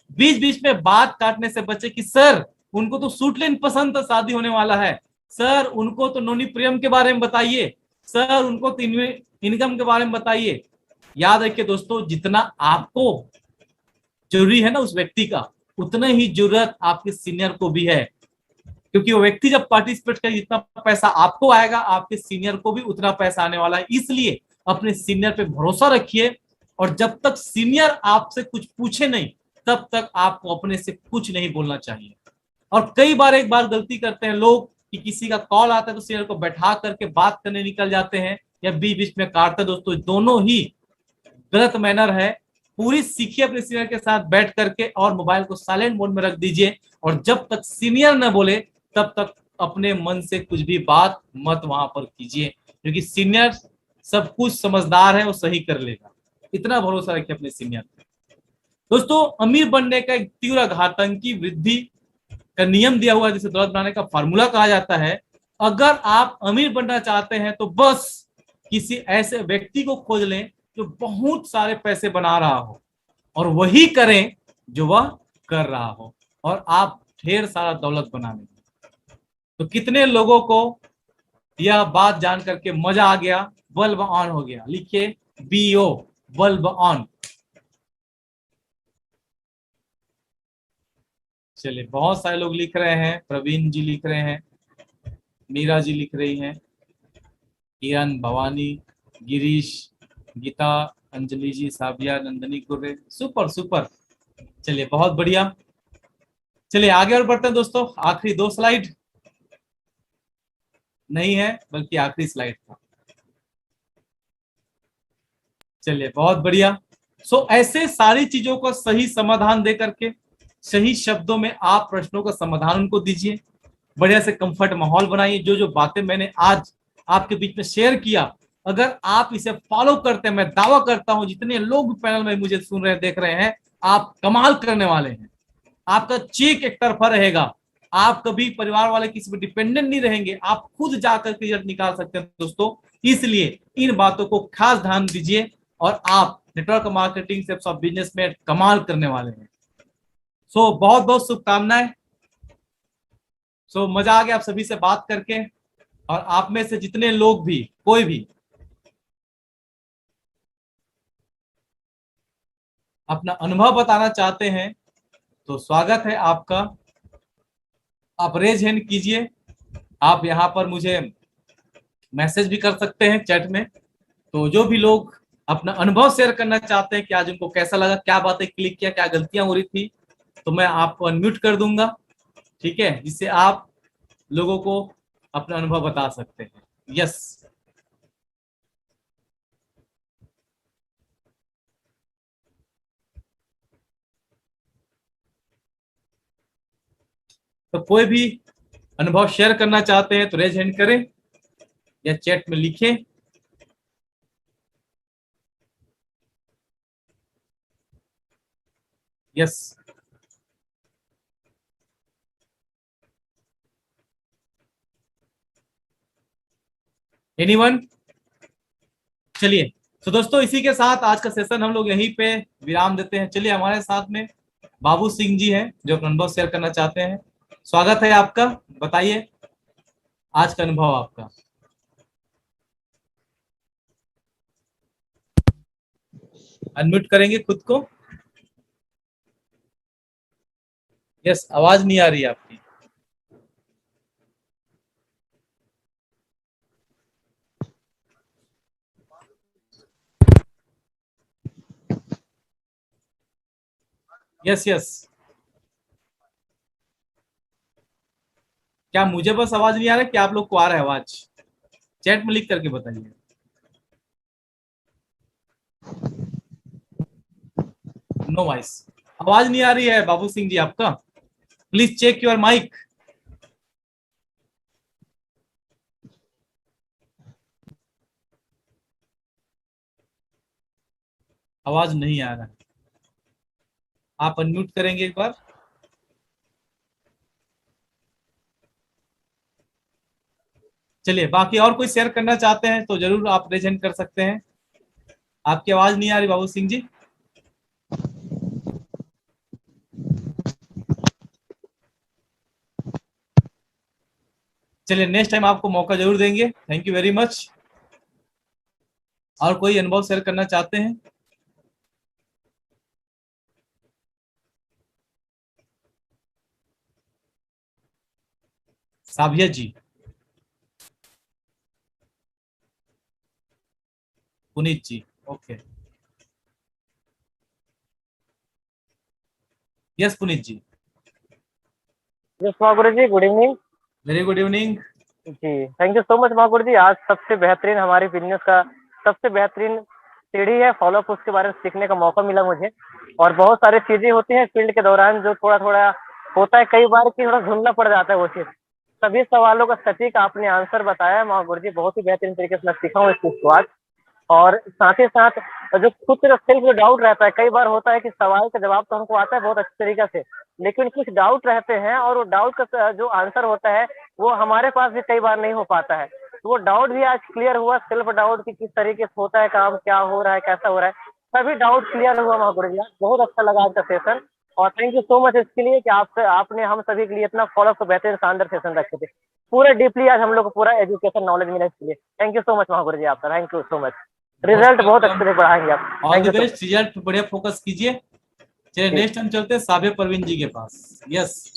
बीच बीच में बात काटने से बचे कि सर उनको तो सूट लेन पसंद था, शादी होने वाला है, सर उनको तो नोनी प्रियम के बारे में बताइए, सर उनको तो इनकम के बारे में बताइए। याद रखिए दोस्तों, जितना आपको जरूरी है ना उस व्यक्ति का, उतना ही जरूरत आपके सीनियर को भी है। क्योंकि वो व्यक्ति जब पार्टिसिपेट करे जितना पैसा आपको आएगा आपके सीनियर को भी उतना पैसा आने वाला है। इसलिए अपने सीनियर पे भरोसा रखिए, और जब तक सीनियर आपसे कुछ पूछे नहीं तब तक आपको अपने से कुछ नहीं बोलना चाहिए। और कई बार एक बार गलती करते हैं लोग कि किसी का कॉल आता है तो सीनियर को बैठा करके बात करने निकल जाते हैं या बीच बीच में काटते। दोस्तों दोनों ही गलत मैनर है। पूरी सीखिए अपने सीनियर के साथ बैठ करके और मोबाइल को साइलेंट मोड में रख दीजिए, और जब तक सीनियर न बोले तब तक अपने मन से कुछ भी बात मत वहां पर कीजिए, क्योंकि सीनियर सब कुछ समझदार है, वो सही कर लेगा। इतना भरोसा रखिए अपने सीनियर पे। दोस्तों अमीर बनने का एक तीव्र घातंकी वृद्धि का नियम दिया हुआ है जिसे दौलत बनाने का फार्मूला कहा जाता है। अगर आप अमीर बनना चाहते हैं तो बस किसी ऐसे व्यक्ति को खोज लें जो बहुत सारे पैसे बना रहा हो, और वही करें जो वह कर रहा हो, और आप ढेर सारा दौलत बना लेंगे। तो कितने लोगों को यह बात जान करके मजा आ गया, बल्ब ऑन हो गया। लिखिए BO, बल्ब ऑन। चलिए बहुत सारे लोग लिख रहे हैं, प्रवीण जी लिख रहे हैं, मीरा जी लिख रही हैं, किरण, भवानी, गिरीश, गीता, अंजलि जी, साबिया, नंदनी गुर्रे, सुपर सुपर। चलिए बहुत बढ़िया। चलिए आगे और बढ़ते हैं दोस्तों। आखिरी 2 स्लाइड नहीं है बल्कि आखिरी स्लाइड था। चलिए बहुत बढ़िया। ऐसे सारी चीजों को सही समाधान दे करके सही शब्दों में आप प्रश्नों का समाधान उनको दीजिए। बढ़िया से कंफर्ट माहौल बनाइए। जो जो बातें मैंने आज आपके बीच में शेयर किया, अगर आप इसे फॉलो करते हैं, मैं दावा करता हूं जितने लोग पैनल में मुझे सुन रहे देख रहे हैं, आप कमाल करने वाले हैं। आपका चेक एक तरफा रहेगा, आप कभी परिवार वाले किसी पर डिपेंडेंट नहीं रहेंगे, आप खुद जाकर के रिजल्ट निकाल सकते हैं दोस्तों। इसलिए इन बातों को खास ध्यान दीजिए और आप नेटवर्क मार्केटिंग से सब बिजनेस में कमाल करने वाले हैं। बहुत बहुत शुभकामनाएं। मजा आ गया आप सभी से बात करके। और आप में से जितने लोग भी कोई भी अपना अनुभव बताना चाहते हैं तो स्वागत है आपका। आप रेज हैंड कीजिए। आप यहाँ पर मुझे मैसेज भी कर सकते हैं चैट में। तो जो भी लोग अपना अनुभव शेयर करना चाहते हैं कि आज उनको कैसा लगा, क्या बातें क्लिक किया, क्या गलतियां हो रही थी, तो मैं आपको अनम्यूट कर दूंगा। ठीक है, जिससे आप लोगों को अपना अनुभव बता सकते हैं। यस, तो कोई भी अनुभव शेयर करना चाहते हैं तो रेज हैंड करें या चैट में लिखें। Yes, anyone? चलिए, तो दोस्तों इसी के साथ आज का सेशन हम लोग यहीं पे विराम देते हैं। चलिए हमारे साथ में बाबू सिंह जी हैं जो अपना अनुभव शेयर करना चाहते हैं। स्वागत है आपका, बताइए आज का अनुभव आपका। अनम्यूट करेंगे खुद को। यस, आवाज नहीं आ रही है आपकी। Yes yes. क्या मुझे बस आवाज नहीं आ रहा है, क्या आप लोग को आ रहा है आवाज? चैट में लिख करके बताइए। नो वॉइस, आवाज नहीं आ रही है बाबू सिंह जी आपका। Please check your mic. आवाज नहीं आ रहा है, आप अनम्यूट करेंगे एक बार। चलिए, बाकी और कोई शेयर करना चाहते हैं तो जरूर आप प्रेजेंट कर सकते हैं। आपकी आवाज नहीं आ रही बाबू सिंह जी। चलिए, नेक्स्ट टाइम आपको मौका जरूर देंगे। Thank you very much. और कोई अनुभव शेयर करना चाहते हैं? Sabhiya ji, Puneet ji, okay. Yes Puneet ji. Yes Mahaguru ji, good evening. Very good evening. जी, thank you so much Mahaguru ji. आज सबसे बेहतरीन हमारी बिजनेस का सबसे बेहतरीन सीढ़ी है फॉलो अप, उसके बारे में सीखने का मौका मिला मुझे। और बहुत सारी चीजें होती हैं फील्ड के दौरान जो थोड़ा थोड़ा होता है कई बार कि थोड़ा धुंधला पड़ जाता है वो चीज। सभी सवालों का सटीक आपने आंसर बताया महागुरु जी, बहुत ही बेहतरीन तरीके से मैं सीखा हूँ इस चीज को आज। और साथ ही साथ जो खुद का सेल्फ डाउट रहता है, कई बार होता है कि सवाल का जवाब तो हमको आता है बहुत अच्छे तरीके से, लेकिन कुछ डाउट रहते हैं और वो डाउट का जो आंसर होता है वो हमारे पास भी कई बार नहीं हो पाता है। तो वो डाउट भी आज क्लियर हुआ, सेल्फ डाउट की किस तरीके से होता है काम, क्या हो रहा है, कैसा हो रहा है, सभी डाउट क्लियर हुआ महागुरु जी। आज बहुत अच्छा लगा आज का सेशन। और थैंक यू सो मच इसके लिए कि आपने हम सभी के लिए इतना फॉलो अप बेहतरीन शानदार सेशन रखे थे। पूरे डीपली आज हम लोग को पूरा एजुकेशन नॉलेज मिला, इसके लिए thank you so much Mahaguru जी आपका, thank you so much. Most result बहुत अच्छे वेलकम। से बढ़ाएंगे आप, all thank the you so best, result बढ़िया फोकस कीजिए। चलिए, मच। नेक्स्ट टाइम चलते हैं साबिया परवीन जी के पास। यस।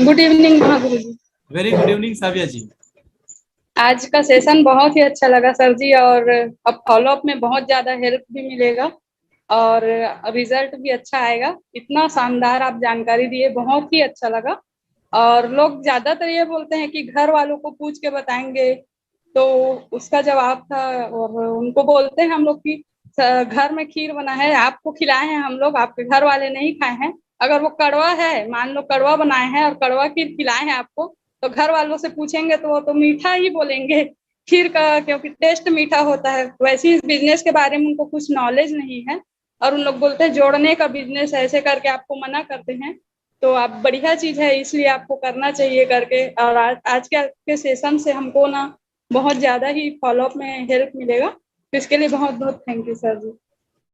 गुड इवनिंग महागुरु जी। वेरी गुड इवनिंग साबिया जी। आज का सेशन बहुत ही अच्छा लगा सर जी, और अब फॉलो अप में बहुत ज्यादा हेल्प भी मिलेगा और रिजल्ट भी अच्छा आएगा। इतना शानदार आप जानकारी दिए, बहुत ही अच्छा लगा। और लोग ज्यादातर ये बोलते हैं कि घर वालों को पूछ के बताएंगे, तो उसका जवाब था। और उनको बोलते हैं हम लोग कि घर में खीर बना है, आपको खिलाए हैं हम लोग, आपके घर वाले नहीं खाए हैं। अगर वो कड़वा है, मान लो कड़वा बनाए हैं और कड़वा खीर खिलाए हैं आपको, तो घर वालों से पूछेंगे तो वो तो मीठा ही बोलेंगे खीर का, क्योंकि टेस्ट मीठा होता है। वैसे इस बिजनेस के बारे में उनको कुछ नॉलेज नहीं है और उन लोग बोलते हैं जोड़ने का बिजनेस ऐसे करके आपको मना करते हैं। तो आप बढ़िया चीज है, इसलिए आपको करना चाहिए करके। और आज के आपके सेशन से हमको ना बहुत ज्यादा ही फॉलो अप में हेल्प मिलेगा, तो इसके लिए बहुत बहुत थैंक यू सर जी।